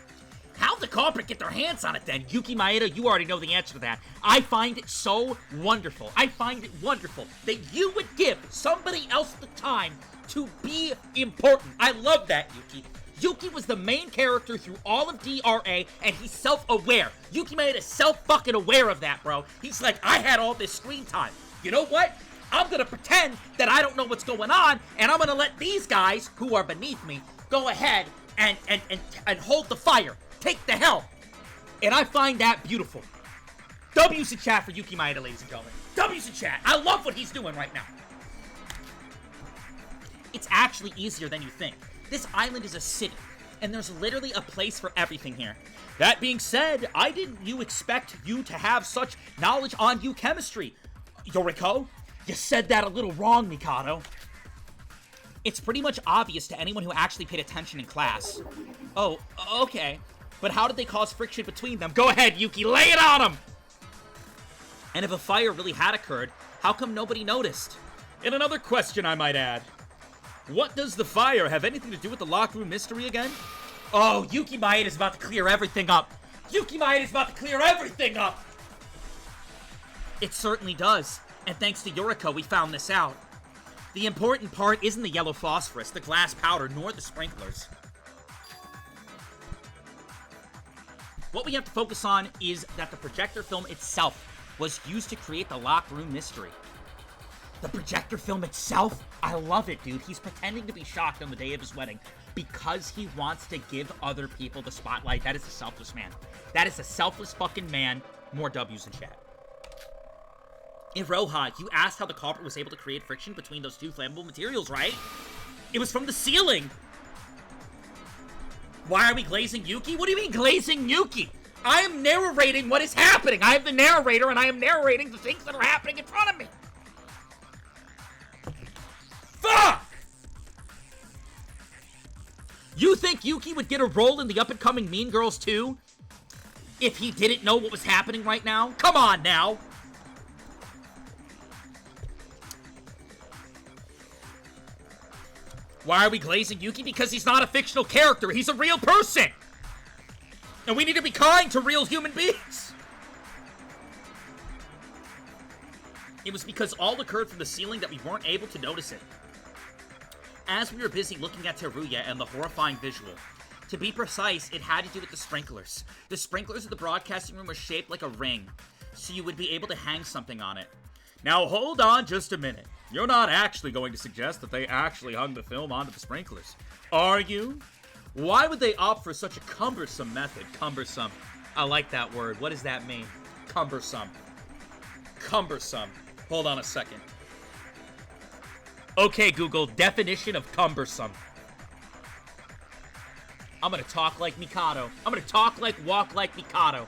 How'd the culprit get their hands on it then? Yuki Maeda, you already know the answer to that. I find it so wonderful. I find it wonderful that you would give somebody else the time to be important. I love that, Yuki. Yuki was the main character through all of DRA, and he's self-aware. Yuki Maeda is self-fucking-aware of that, bro. He's like, I had all this screen time. You know what? I'm gonna pretend that I don't know what's going on, and I'm gonna let these guys, who are beneath me, go ahead and hold the fire. Take the helm. And I find that beautiful. W's in chat for Yuki Maeda, ladies and gentlemen. W's in chat. I love what he's doing right now. It's actually easier than you think. This island is a city, and there's literally a place for everything here. That being said, I didn't expect you to have such knowledge on chemistry. Yoriko, you said that a little wrong, Mikado. It's pretty much obvious to anyone who actually paid attention in class. Oh, okay. But how did they cause friction between them? Go ahead, Yuki, lay it on them! And if a fire really had occurred, how come nobody noticed? And another question, I might add. What does the fire have anything to do with the locker room mystery again? Oh, Yuki Maeda is about to clear everything up. Yuki Maeda is about to clear everything up! It certainly does. And thanks to Yoriko, we found this out. The important part isn't the yellow phosphorus, the glass powder, nor the sprinklers. What we have to focus on is that the projector film itself was used to create the locker room mystery. The projector film itself? I love it, dude. He's pretending to be shocked on the day of his wedding because he wants to give other people the spotlight. That is a selfless man. That is a selfless fucking man. More W's in chat. Iroha, you asked how the culprit was able to create friction between those two flammable materials, right? It was from the ceiling! Why are we glazing Yuki? What do you mean glazing Yuki? I am narrating what is happening! I am the narrator, and I am narrating the things that are happening in front of me! Fuck! You think Yuki would get a role in the up-and-coming Mean Girls 2? If he didn't know what was happening right now? Come on now! Why are we glazing Yuki? Because he's not a fictional character. He's a real person. And we need to be kind to real human beings. It was because all occurred from the ceiling that we weren't able to notice it. As we were busy looking at Teruya and the horrifying visual, To be precise, it had to do with the sprinklers. The sprinklers of the broadcasting room were shaped like a ring, so you would be able to hang something on it. Now hold on just a minute. You're not actually going to suggest that they actually hung the film onto the sprinklers, are you? Why would they opt for such a cumbersome method? Cumbersome. I like that word. What does that mean? Cumbersome. Cumbersome. Hold on a second. Okay, Google, definition of cumbersome. I'm gonna talk like Mikado. I'm gonna talk like, walk like Mikado.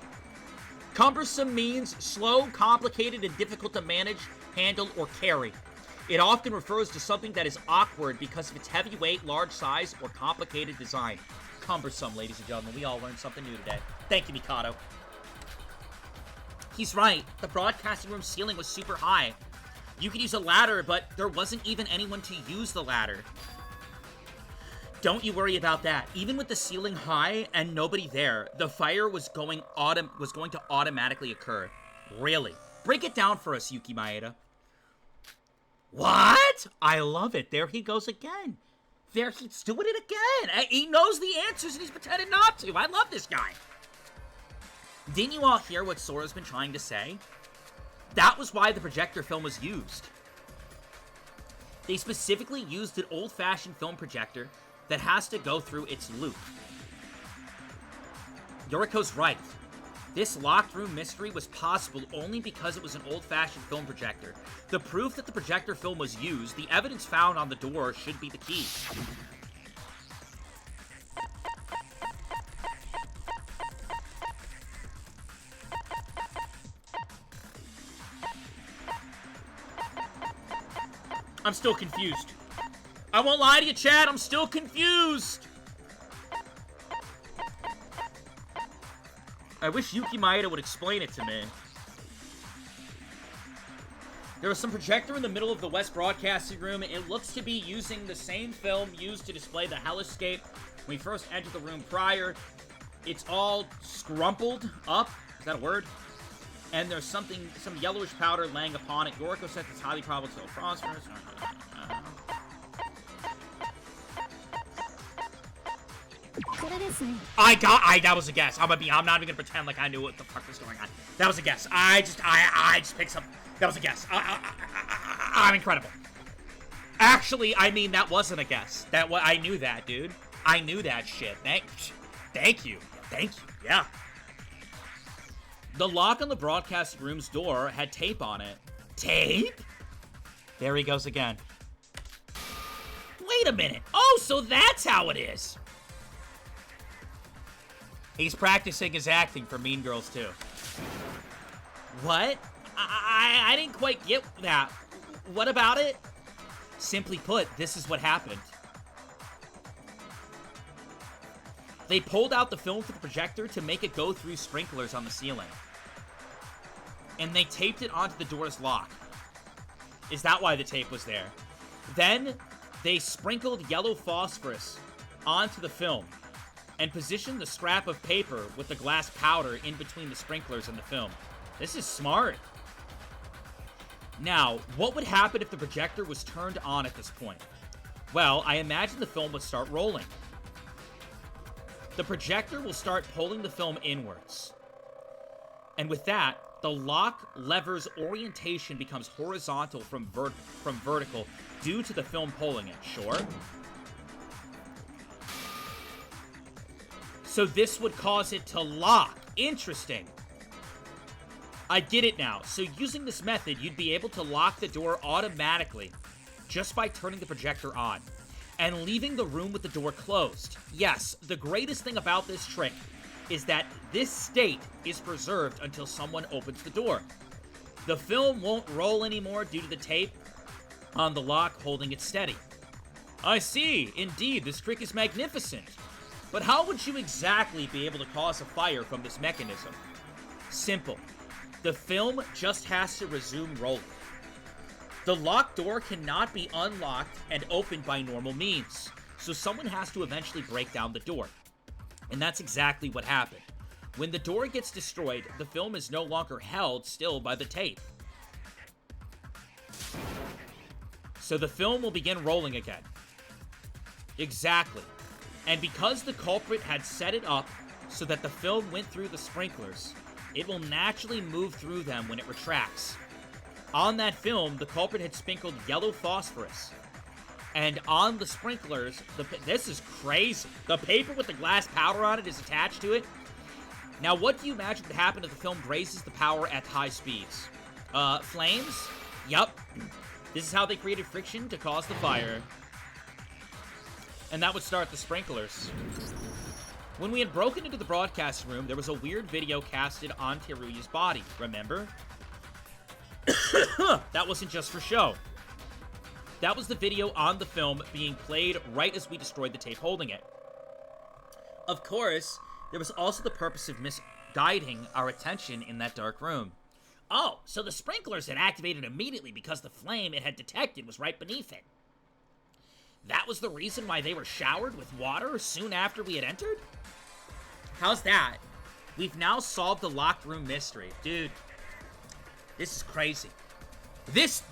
Cumbersome means slow, complicated, and difficult to manage, handle, or carry. It often refers to something that is awkward because of its heavy weight, large size, or complicated design. Cumbersome, ladies and gentlemen. We all learned something new today. Thank you, Mikado. He's right. The broadcasting room ceiling was super high. You could use a ladder, but there wasn't even anyone to use the ladder. Don't you worry about that. Even with the ceiling high and nobody there, the fire was going to automatically occur. Really? Break it down for us, Yuki Maeda. What? I love it. There he goes again. There, he's doing it again. He knows the answers and he's pretending not to. I love this guy. Didn't you all hear what Sora's been trying to say? That was why the projector film was used. They specifically used an old-fashioned film projector that has to go through its loop. Yoriko's right. This locked room mystery was possible only because it was an old-fashioned film projector. The proof that the projector film was used, the evidence found on the door, should be the key. I'm still confused. I won't lie to you, Chad, I'm still confused. I wish Yuki Maeda would explain it to me. There was some projector in the middle of the West Broadcasting Room. It looks to be using the same film used to display the hellscape when we first entered the room prior. It's all scrumpled up. Is that a word? And there's some yellowish powder laying upon it. Yoriko says it's highly probable to phosphorus. That was a guess. I'm not even gonna pretend like I knew what the fuck was going on. That was a guess. I just picked some. That was a guess. I'm incredible. Actually, I mean, that wasn't a guess. I knew that, dude. I knew that shit. Thank you. Yeah. The lock on the broadcast room's door had tape on it. Tape? There he goes again. Wait a minute. Oh, so that's how it is. He's practicing his acting for Mean Girls 2. What? I didn't quite get that. What about it? Simply put, this is what happened. They pulled out the film for the projector to make it go through sprinklers on the ceiling. And they taped it onto the door's lock. Is that why the tape was there? Then, they sprinkled yellow phosphorus onto the film and positioned the scrap of paper with the glass powder in between the sprinklers and the film. This is smart. Now, what would happen if the projector was turned on at this point? Well, I imagine the film would start rolling. The projector will start pulling the film inwards. And with that, the lock lever's orientation becomes horizontal from vertical due to the film pulling it, sure? So this would cause it to lock. Interesting. I get it now. So using this method, you'd be able to lock the door automatically just by turning the projector on and leaving the room with the door closed. Yes, the greatest thing about this trick is that this state is preserved until someone opens the door. The film won't roll anymore due to the tape on the lock holding it steady. I see. Indeed, this trick is magnificent. But how would you exactly be able to cause a fire from this mechanism? Simple. The film just has to resume rolling. The locked door cannot be unlocked and opened by normal means, so someone has to eventually break down the door. And that's exactly what happened. When the door gets destroyed, the film is no longer held still by the tape. So the film will begin rolling again. Exactly. And because the culprit had set it up so that the film went through the sprinklers, it will naturally move through them when it retracts. On that film, the culprit had sprinkled yellow phosphorus. And on the sprinklers, this is crazy. The paper with the glass powder on it is attached to it. Now, what do you imagine would happen if the film grazes the power at high speeds? Flames? Yup. This is how they created friction to cause the fire. And that would start the sprinklers. When we had broken into the broadcast room, there was a weird video casted on Teruya's body, remember? That wasn't just for show. That was the video on the film being played right as we destroyed the tape holding it. Of course, there was also the purpose of misguiding our attention in that dark room. Oh, so the sprinklers had activated immediately because the flame it had detected was right beneath it. That was the reason why they were showered with water soon after we had entered? How's that? We've now solved the locked room mystery. Dude, this is crazy. This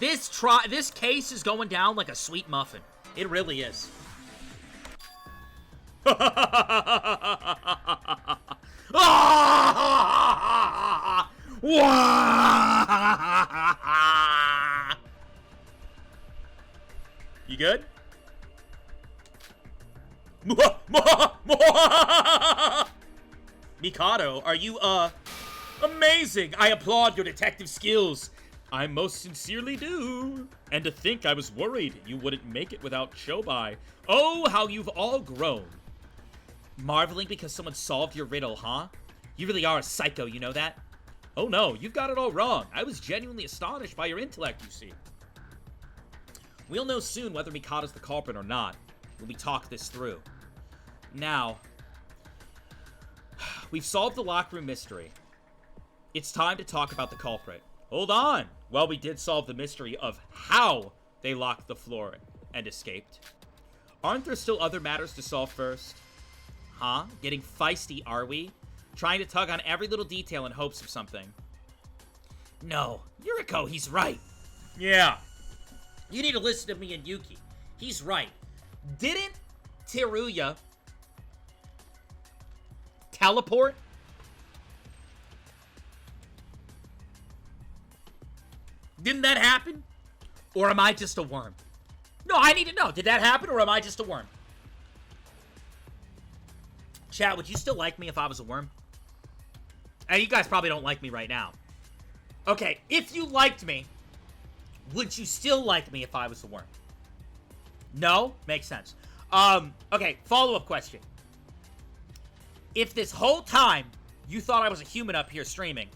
case is going down like a sweet muffin. It really is. You good? Mikado, are you, amazing! I applaud your detective skills. I most sincerely do. And to think I was worried you wouldn't make it without Chobai. Oh, how you've all grown. Marveling because someone solved your riddle, huh? You really are a psycho, you know that? Oh no, you've got it all wrong. I was genuinely astonished by your intellect, you see. We'll know soon whether Mikado's the culprit or not, when we talk this through. Now, we've solved the locker room mystery. It's time to talk about the culprit. Hold on! Well, we did solve the mystery of how they locked the floor and escaped. Aren't there still other matters to solve first? Huh? Getting feisty, are we? Trying to tug on every little detail in hopes of something. No, Yuriko, he's right. Yeah. You need to listen to me and Yuki. He's right. Didn't Teruya teleport? Didn't that happen? Or am I just a worm? No, I need to know. Did that happen or am I just a worm? Chat, would you still like me if I was a worm? And you guys probably don't like me right now. Okay, if you liked me, would you still like me if I was a worm? No? Makes sense. Okay, follow-up question. If this whole time you thought I was a human up here streaming,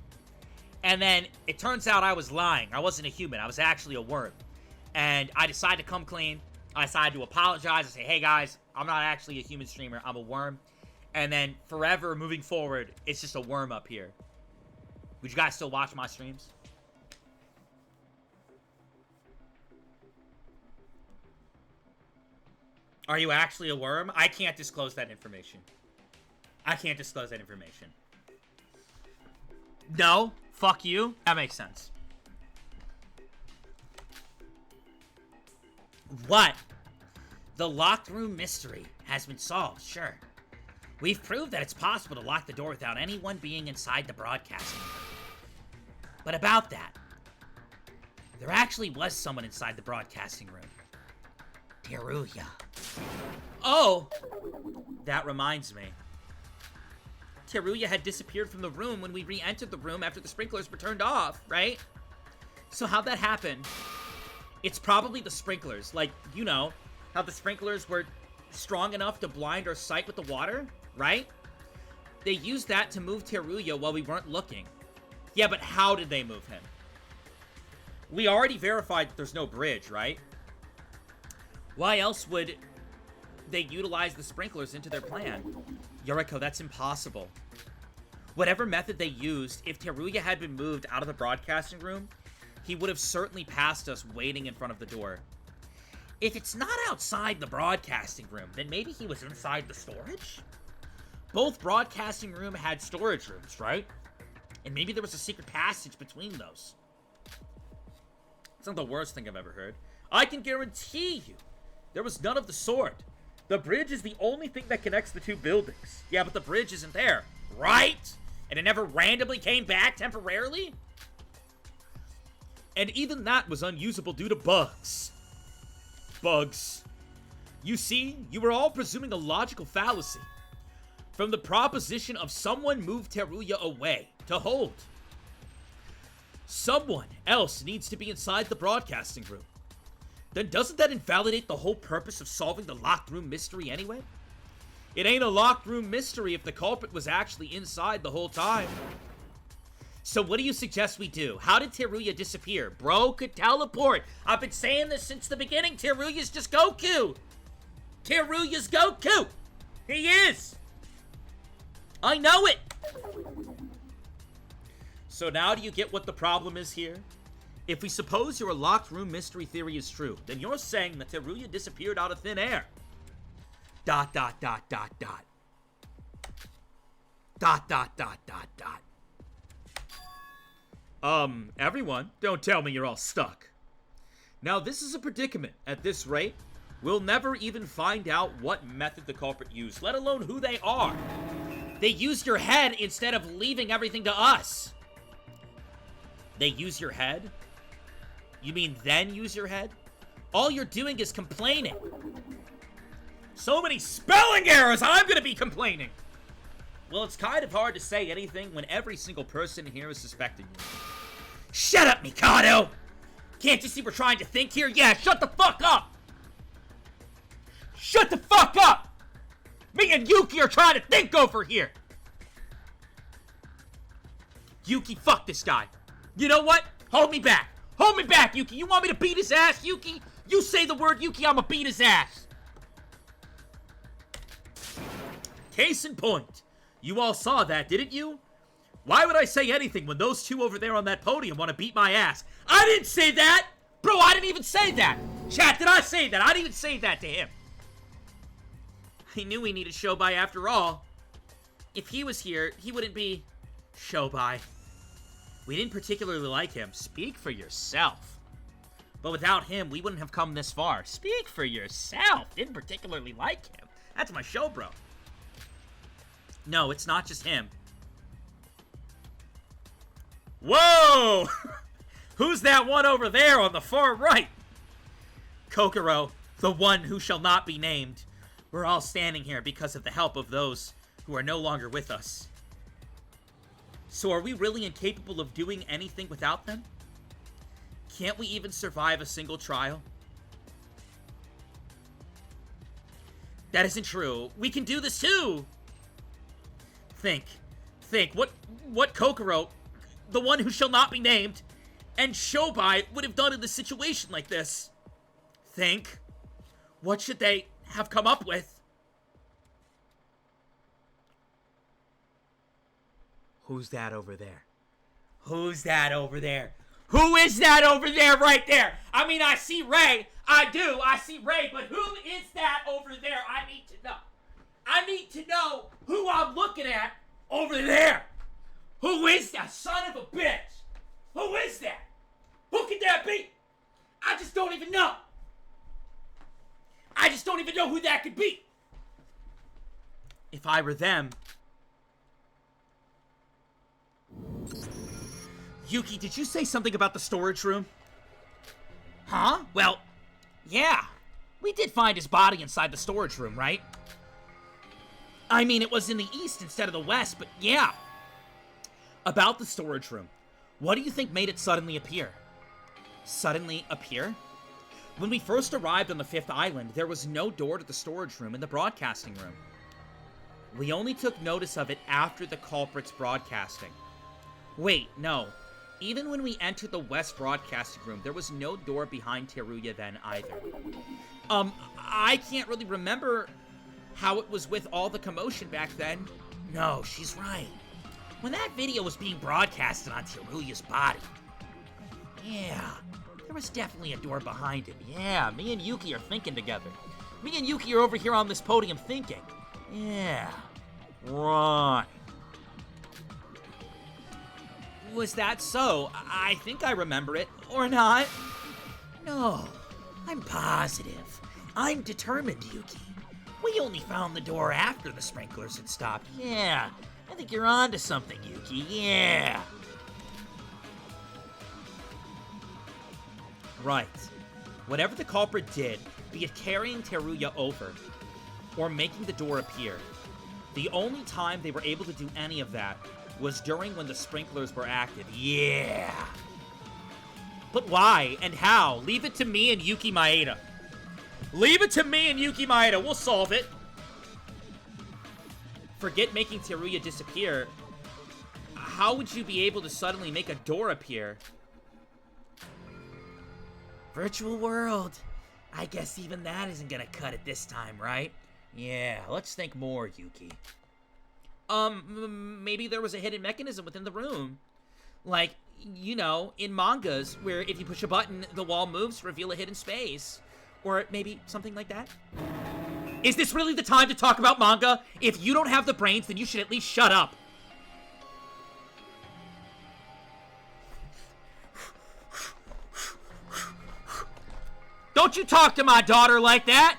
and then it turns out I was lying, I wasn't a human, I was actually a worm, and I decided to come clean, I decided to apologize and say, hey guys, I'm not actually a human streamer, I'm a worm, and then forever moving forward, it's just a worm up here. Would you guys still watch my streams? Are you actually a worm? I can't disclose that information. I can't disclose that information. No? Fuck you? That makes sense. What? The locked room mystery has been solved, sure. We've proved that it's possible to lock the door without anyone being inside the broadcasting room. But about that, there actually was someone inside the broadcasting room. Teruya. Oh! That reminds me. Teruya had disappeared from the room when we re-entered the room after the sprinklers were turned off, right? So how'd that happen? It's probably the sprinklers. Like, you know, how the sprinklers were strong enough to blind our sight with the water, right? They used that to move Teruya while we weren't looking. Yeah, but how did they move him? We already verified that there's no bridge, right? Why else would they utilize the sprinklers into their plan? Yuriko, that's impossible. Whatever method they used, if Teruya had been moved out of the broadcasting room, he would have certainly passed us waiting in front of the door. If it's not outside the broadcasting room, then maybe he was inside the storage? Both broadcasting room had storage rooms, right? And maybe there was a secret passage between those. It's not the worst thing I've ever heard. I can guarantee you, there was none of the sort. The bridge is the only thing that connects the two buildings. Yeah, but the bridge isn't there, right? And it never randomly came back temporarily? And even that was unusable due to bugs. Bugs. You see, you were all presuming a logical fallacy. From the proposition of someone moved Teruya away to hold. Someone else needs to be inside the broadcasting room. Then doesn't that invalidate the whole purpose of solving the locked room mystery anyway? It ain't a locked room mystery if the culprit was actually inside the whole time. So what do you suggest we do? How did Teruya disappear? Bro could teleport. I've been saying this since the beginning. Teruya's just Goku. Teruya's Goku. He is. I know it. So now do you get what the problem is here? If we suppose your locked room mystery theory is true, then you're saying that Teruya disappeared out of thin air. ... Everyone, don't tell me you're all stuck. Now, this is a predicament. At this rate, we'll never even find out what method the culprit used, let alone who they are. They used your head instead of leaving everything to us. They use your head? You mean then use your head? All you're doing is complaining. So many spelling errors, I'm gonna be complaining. Well, it's kind of hard to say anything when every single person here is suspecting you. Shut up, Mikado! Can't you see we're trying to think here? Yeah, shut the fuck up! Shut the fuck up! Me and Yuki are trying to think over here! Yuki, fuck this guy. You know what? Hold me back. Hold me back, Yuki. You want me to beat his ass, Yuki? You say the word Yuki, I'ma beat his ass. Case in point. You all saw that, didn't you? Why would I say anything when those two over there on that podium want to beat my ass? I didn't say that! Bro, I didn't even say that! Chat, did I say that? I didn't even say that to him. He knew he needed Shobai after all. If he was here, he wouldn't be... Shobai. We didn't particularly like him. Speak for yourself. But without him, we wouldn't have come this far. Speak for yourself. Didn't particularly like him. That's my show, bro. No, it's not just him. Whoa! Who's that one over there on the far right? Kokoro, the one who shall not be named. We're all standing here because of the help of those who are no longer with us. So are we really incapable of doing anything without them? Can't we even survive a single trial? That isn't true. We can do this too! Think. What Kokoro, the one who shall not be named, and Shobai would have done in a situation like this. Think. What should they have come up with? Who's that over there? Who's that over there? Who is that over there right there? I mean, I see Ray. I see Ray, but who is that over there? I need to know. I need to know who I'm looking at over there. Who is that son of a bitch? Who is that? Who could that be? I just don't even know. I just don't even know who that could be. If I were them... Yuki, did you say something about the storage room? Huh? Well, yeah. We did find his body inside the storage room, right? I mean, it was in the east instead of the west, but yeah. About the storage room. What do you think made it suddenly appear? Suddenly appear? When we first arrived on the 5th island, there was no door to the storage room in the broadcasting room. We only took notice of it after the culprit's broadcasting. Wait, no. Even when we entered the west broadcasting room, there was no door behind Teruya then either. I can't really remember how it was with all the commotion back then. No, she's right. When that video was being broadcasted on Teruya's body. Yeah, there was definitely a door behind him. Yeah, me and Yuki are thinking together. Me and Yuki are over here on this podium thinking. Yeah, right. Was that so? I think I remember it. Or not. No, I'm positive. I'm determined, Yuki. We only found the door after the sprinklers had stopped. Yeah, I think you're onto something, Yuki. Yeah. Right. Whatever the culprit did, be it carrying Teruya over or making the door appear, the only time they were able to do any of that was during when the sprinklers were active. Yeah. But why and how? Leave it to me and Yuki Maeda. Leave it to me and Yuki Maeda. We'll solve it. Forget making Teruya disappear. How would you be able to suddenly make a door appear? Virtual world. I guess even that isn't gonna cut it this time, right? Yeah, let's think more, Yuki. Maybe there was a hidden mechanism within the room. Like, you know, in mangas, where if you push a button, the wall moves to reveal a hidden space. Or maybe something like that. Is this really the time to talk about manga? If you don't have the brains, then you should at least shut up. Don't you talk to my daughter like that!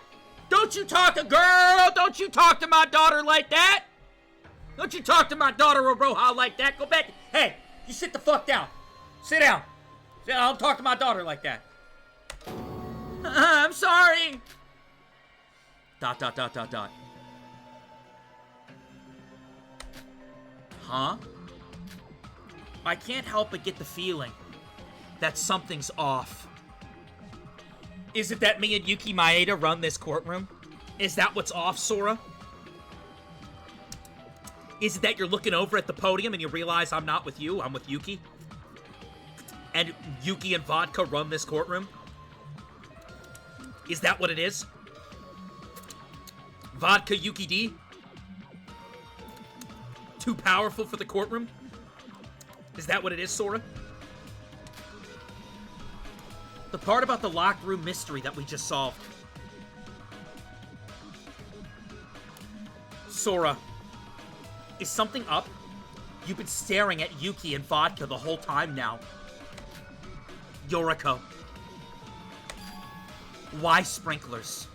Don't you talk to girl! Don't you talk to my daughter like that! Don't you talk to my daughter Aroha like that! Go back! Hey, you sit the fuck down! Sit down! Sit down, don't talk to my daughter like that! I'm sorry! ... Huh? I can't help but get the feeling that something's off. Is it that me and Yuki Maeda run this courtroom? Is that what's off, Sora? Is it that you're looking over at the podium and you realize I'm not with you, I'm with Yuki? And Yuki and Vodka run this courtroom? Is that what it is? Vodka Yuki D? Too powerful for the courtroom? Is that what it is, Sora? The part about the locked room mystery that we just solved. Sora, is something up? You've been staring at Yuki and Vodka the whole time now. Yoriko. Why sprinklers?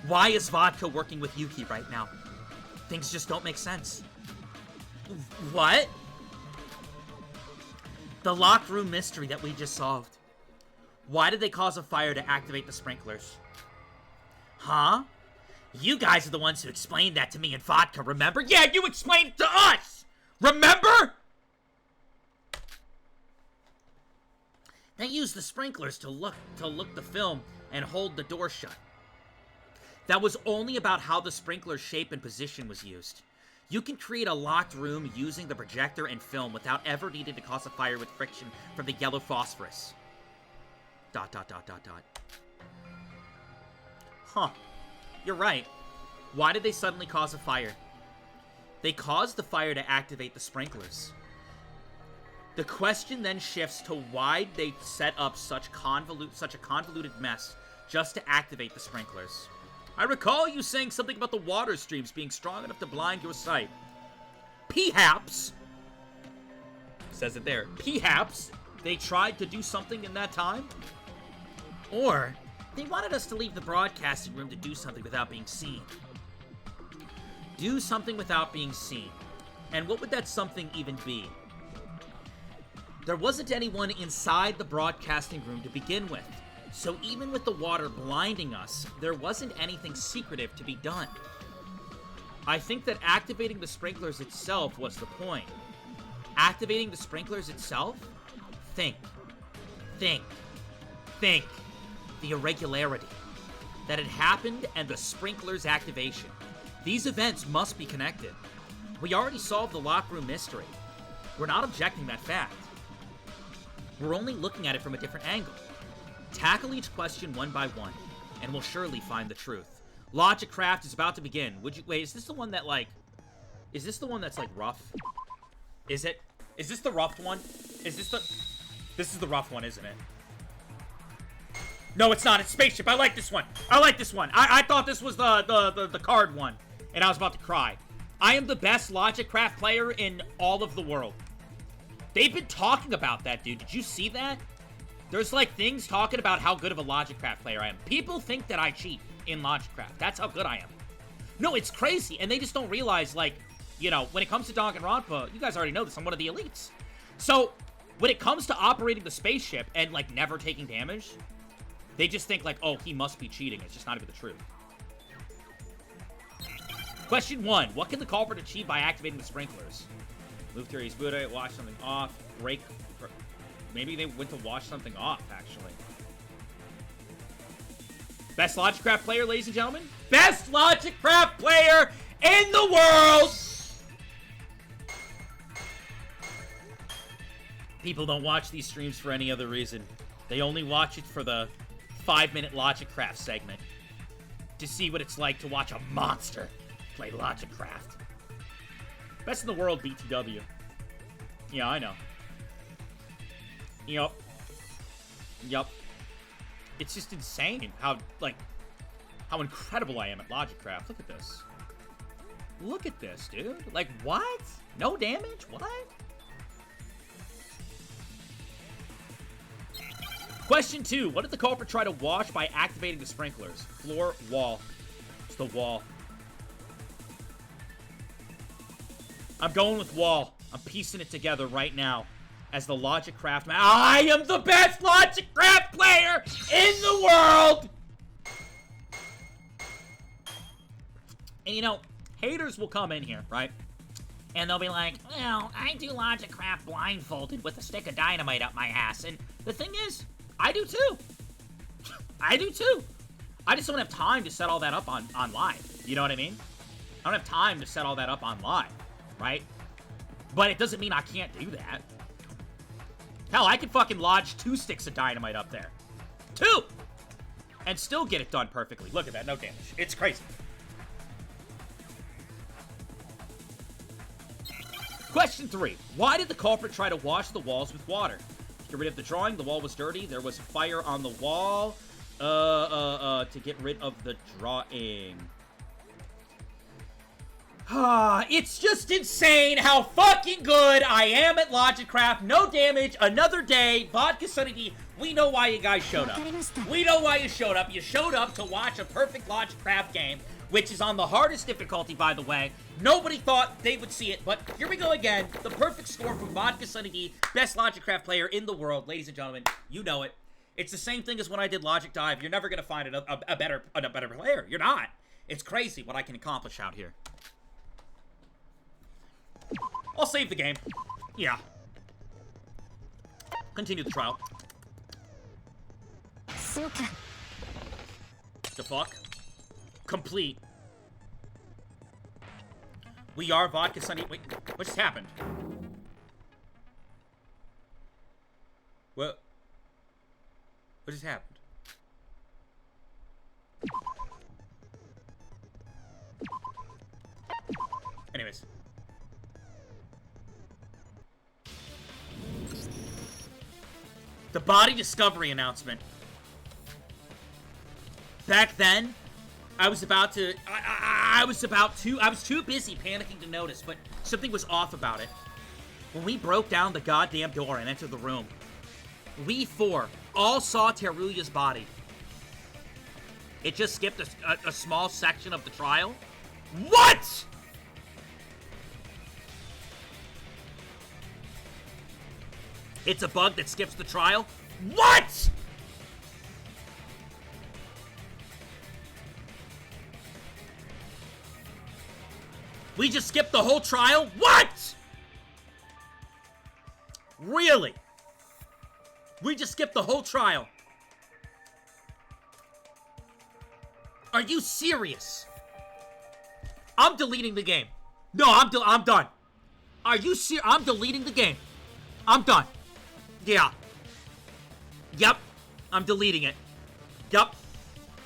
Why is Vodka working with Yuki right now? Things just don't make sense. What? The locked room mystery that we just solved. Why did they cause a fire to activate the sprinklers? Huh? You guys are the ones who explained that to me and Vodka, remember? Yeah, you explained it to us! Remember? They used the sprinklers to look the film and hold the door shut. That was only about how the sprinkler's shape and position was used. You can create a locked room using the projector and film without ever needing to cause a fire with friction from the yellow phosphorus. ... Huh. You're right. Why did they suddenly cause a fire? They caused the fire to activate the sprinklers. The question then shifts to why they set up such a convoluted mess just to activate the sprinklers. I recall you saying something about the water streams being strong enough to blind your sight. Perhaps, says it there, perhaps they tried to do something in that time? Or they wanted us to leave the broadcasting room to do something without being seen. Do something without being seen. And what would that something even be? There wasn't anyone inside the broadcasting room to begin with. So even with the water blinding us, there wasn't anything secretive to be done. I think that activating the sprinklers itself was the point. Activating the sprinklers itself? Think. The irregularity. That it happened and the sprinklers activation. These events must be connected. We already solved the locked room mystery. We're not objecting that fact. We're only looking at it from a different angle. Tackle each question one by one, and we'll surely find the truth. Logic craft is about to begin. Wait, is this the one that, like... Is this the one that's, like, rough? Is it? Is this the rough one? Is this the... This is the rough one, isn't it? No, it's not. It's Spaceship. I like this one. I thought this was the card one, and I was about to cry. I am the best Logic Craft player in all of the world. They've been talking about that, dude. Did you see that? There's, like, things talking about how good of a Logic Craft player I am. People think that I cheat. in Logicraft. That's how good I am. No, it's crazy, and they just don't realize, like, you know, when it comes to Danganronpa, you guys already know this, I'm one of the elites. So, when it comes to operating the spaceship and, like, never taking damage, they just think, like, oh, he must be cheating. It's just not even the truth. Question 1. What can the culprit achieve by activating the sprinklers? Move to his Buddha, wash something off, break... Maybe they went to wash something off, actually. Best Logicraft player, ladies and gentlemen? Best Logicraft player in the world! People don't watch these streams for any other reason. They only watch it for the 5-minute Logicraft segment. To see what it's like to watch a monster play Logicraft. Best in the world, BTW. Yeah, I know. Yup. Yup. It's just insane how, like, how incredible I am at Logicraft. Look at this. Look at this, dude. Like, what? No damage? What? Question 2. What did the culprit try to wash by activating the sprinklers? Floor, wall. It's the wall. I'm going with wall. I'm piecing it together right now as the Logicraft man. I am the best Logicraft player in the world! And you know, haters will come in here, right? And they'll be like, well, I do Logicraft blindfolded with a stick of dynamite up my ass. And the thing is, I do too. I do too. I just don't have time to set all that up on live. You know what I mean? I don't have time to set all that up on live, right? But it doesn't mean I can't do that. Hell, I could fucking lodge 2 sticks of dynamite up there. 2! And still get it done perfectly. Look at that, no damage. It's crazy. Question 3. Why did the culprit try to wash the walls with water? To get rid of the drawing, the wall was dirty. There was fire on the wall. To get rid of the drawing. It's just insane how fucking good I am at Logicraft. No damage, another day. VodkaSunnyD, we know why you guys showed up. We know why you showed up. You showed up to watch a perfect Logicraft game, which is on the hardest difficulty, by the way. Nobody thought they would see it, but here we go again. The perfect score from VodkaSunnyD, best Logicraft player in the world. Ladies and gentlemen, you know it. It's the same thing as when I did Logic Dive. You're never going to find a better player. You're not. It's crazy what I can accomplish out here. I'll save the game. Yeah. Continue the trial. The fuck? Complete. We are VodkaSunny. Wait, what just happened? What just happened? Anyways. The body discovery announcement. Back then, I was too busy panicking to notice, but something was off about it. When we broke down the goddamn door and entered the room, we 4 all saw Teruya's body. It just skipped a small section of the trial. What?! It's a bug that skips the trial? What?! We just skipped the whole trial? What?! Really? We just skipped the whole trial? Are you serious? I'm deleting the game. No, I'm done. Are you serious? I'm deleting the game. I'm done. Yeah. Yep. I'm deleting it. Yep.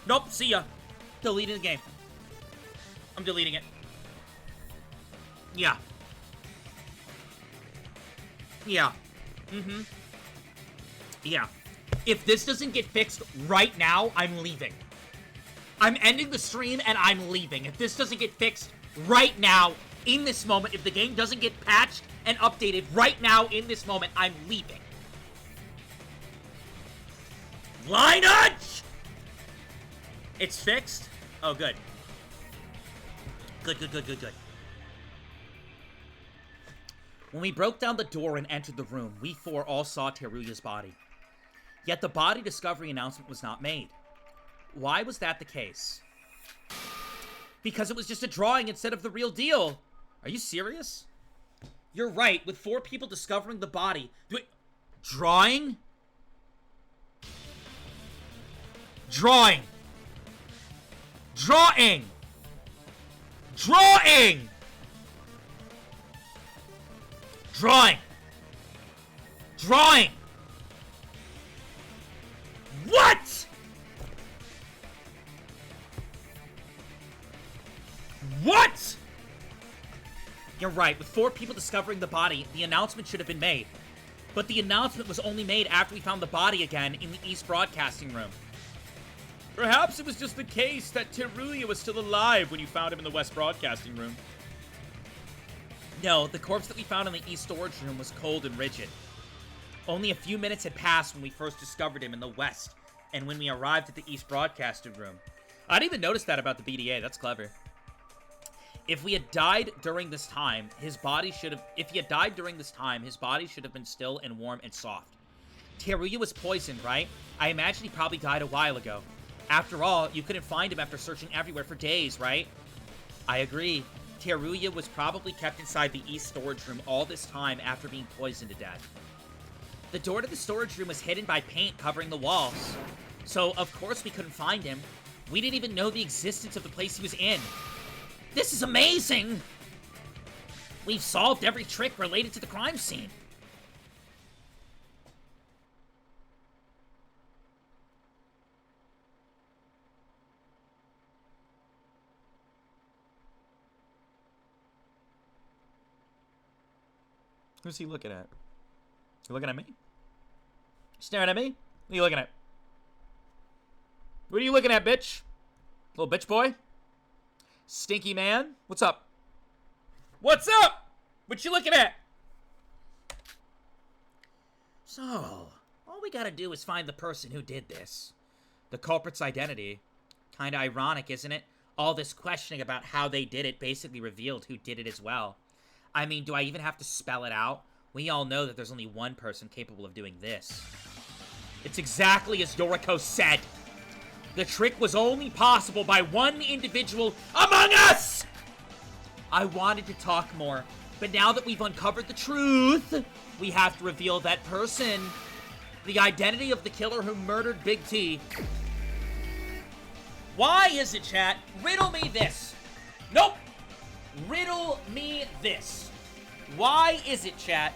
Nope. See ya. Deleting the game. I'm deleting it. Yeah. Yeah. Mm-hmm. Yeah. If this doesn't get fixed right now, I'm leaving. I'm ending the stream and I'm leaving. If this doesn't get fixed right now, in this moment, if the game doesn't get patched and updated right now, in this moment, I'm leaving. Lineage! It's fixed. Oh, good. Good, good, good, good, good. When we broke down the door and entered the room, we four all saw Teruya's body. Yet the body discovery announcement was not made. Why was that the case? Because it was just a drawing instead of the real deal. Are you serious? You're right, with 4 people discovering the body. Drawing? Drawing! Drawing! Drawing! Drawing! Drawing! What?! What?! You're right, with 4 people discovering the body, the announcement should have been made. But the announcement was only made after we found the body again in the East Broadcasting Room. Perhaps it was just the case that Teruya was still alive when you found him in the West Broadcasting Room. No, the corpse that we found in the East Storage Room was cold and rigid. Only a few minutes had passed when we first discovered him in the West, and when we arrived at the East Broadcasting Room. I didn't even notice that about the BDA, that's clever. If he had died during this time, his body should have been still and warm and soft. Teruya was poisoned, right? I imagine he probably died a while ago. After all, you couldn't find him after searching everywhere for days, right? I agree. Teruya was probably kept inside the East Storage Room all this time after being poisoned to death. The door to the storage room was hidden by paint covering the walls. So, of course we couldn't find him. We didn't even know the existence of the place he was in. This is amazing! We've solved every trick related to the crime scene. Who's he looking at? You looking at me? Staring at me? What are you looking at? What are you looking at, bitch? Little bitch boy? Stinky man? What's up? What's up? What you looking at? So, all we gotta do is find the person who did this. The culprit's identity. Kinda ironic, isn't it? All this questioning about how they did it basically revealed who did it as well. I mean, do I even have to spell it out? We all know that there's only one person capable of doing this. It's exactly as Yoriko said. The trick was only possible by one individual among us! I wanted to talk more, but now that we've uncovered the truth, we have to reveal that person. The identity of the killer who murdered Big T. Why is it, chat? Riddle me this. Nope. Riddle me this. Why is it, chat,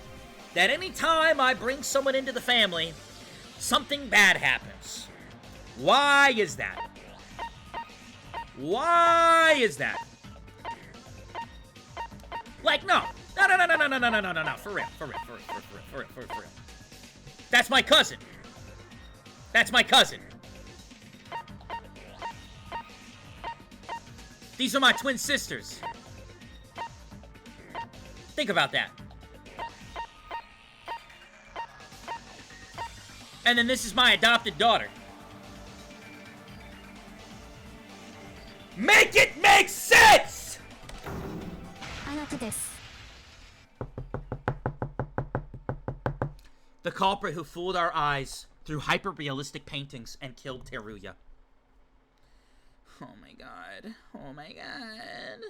that anytime I bring someone into the family, something bad happens? Why is that? Why is that? Like, no. No, for real. That's my cousin. That's my cousin. These are my twin sisters. Think about that. And then this is my adopted daughter. Make it make sense! The culprit who fooled our eyes through hyper-realistic paintings and killed Teruya. Oh my god. Oh my god.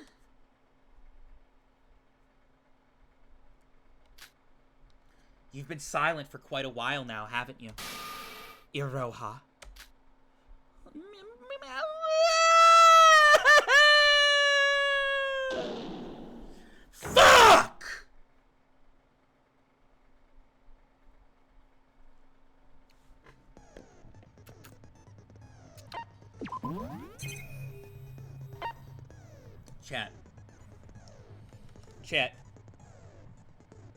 You've been silent for quite a while now, haven't you? Iroha. Fuck! Chat.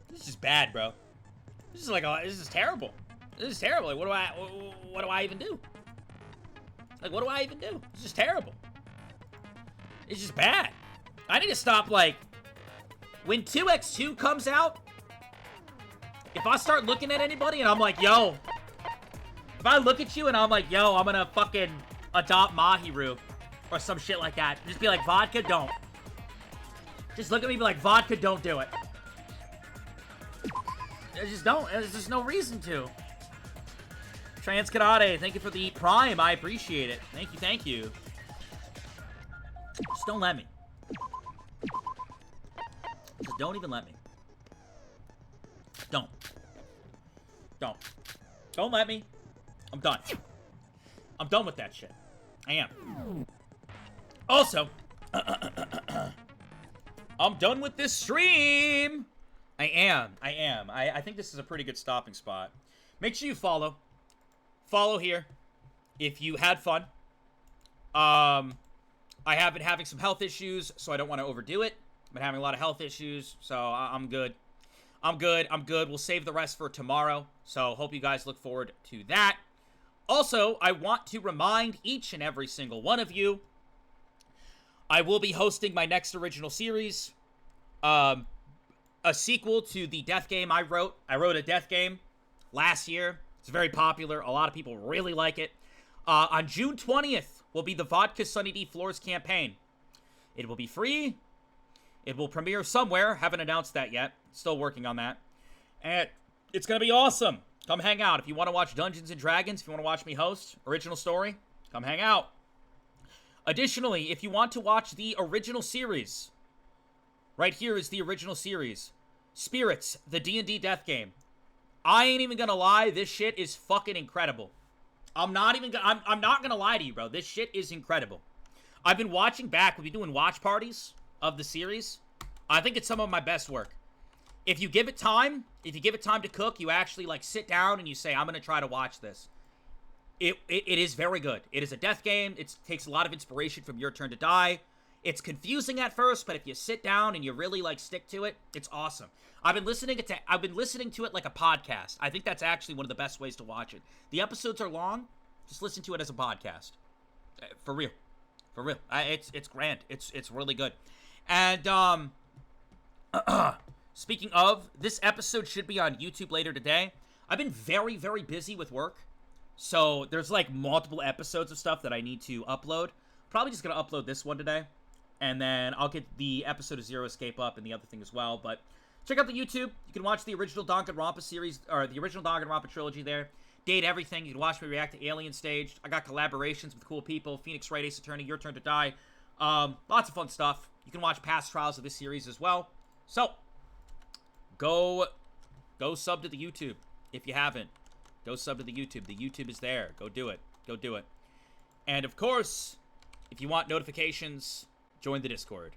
This is bad, bro. This is like this is terrible. This is terrible. Like, what do I even do? Like, what do I even do? This is terrible. It's just bad. I need to stop, like, when 2x2 comes out, if I start looking at anybody and I'm like, yo, if I look at you and I'm like, yo, I'm gonna fucking adopt Mahiru, Or some shit like that. Just be like, vodka, don't. Just look at me and be like, vodka, don't do it. I just don't. There's just no reason to. Trans Karate, thank you for the Prime. I appreciate it. Thank you, thank you. Just don't let me. Just don't even let me. Don't. Don't. Don't let me. I'm done. I'm done with that shit. I am. Also, I'm done with this stream. I am. I think this is a pretty good stopping spot. Make sure you follow. Follow here if you had fun. I have been having some health issues, so I don't want to overdo it. I've been having a lot of health issues, so I'm good. I'm good. We'll save the rest for tomorrow, so hope you guys look forward to that. Also, I want to remind each and every single one of you, I will be hosting my next original series, a sequel to the death game I wrote. I wrote a death game last year. It's very popular. A lot of people really like it. On June 20th will be the VodkaSunnyD Floors campaign. It will be free. It will premiere somewhere. Haven't announced that yet. Still working on that. And it's going to be awesome. Come hang out. If you want to watch Dungeons & Dragons, if you want to watch me host, original story, come hang out. Additionally, if you want to watch the original series, right here is the original series. Spirits, the D&D death game. I ain't even gonna lie, this shit is fucking incredible. I'm not gonna lie to you, bro. This shit is incredible. I've been watching back. We'll be doing watch parties of the series. I think it's some of my best work. If you give it time to cook, you actually like sit down and you say, I'm gonna try to watch this. It is very good. It is a death game. It takes a lot of inspiration from Your Turn to Die. It's confusing at first, but if you sit down and you really like stick to it, it's awesome. I've been listening to it like a podcast. I think that's actually one of the best ways to watch it. The episodes are long. Just listen to it as a podcast. For real. It's grand. It's really good. And speaking of, this episode should be on YouTube later today. I've been very, very busy with work. So there's like multiple episodes of stuff that I need to upload. Probably just going to upload this one today. And then I'll get the episode of Zero Escape up and the other thing as well. But check out the YouTube. You can watch the original Danganronpa series, or the original Danganronpa trilogy there. Date everything. You can watch me react to Alien Staged. I got collaborations with cool people. Phoenix Wright, Ace Attorney, Your Turn to Die. Lots of fun stuff. You can watch past trials of this series as well. So, go sub to the YouTube if you haven't. Go sub to the YouTube. The YouTube is there. Go do it. And of course, if you want notifications, join the Discord.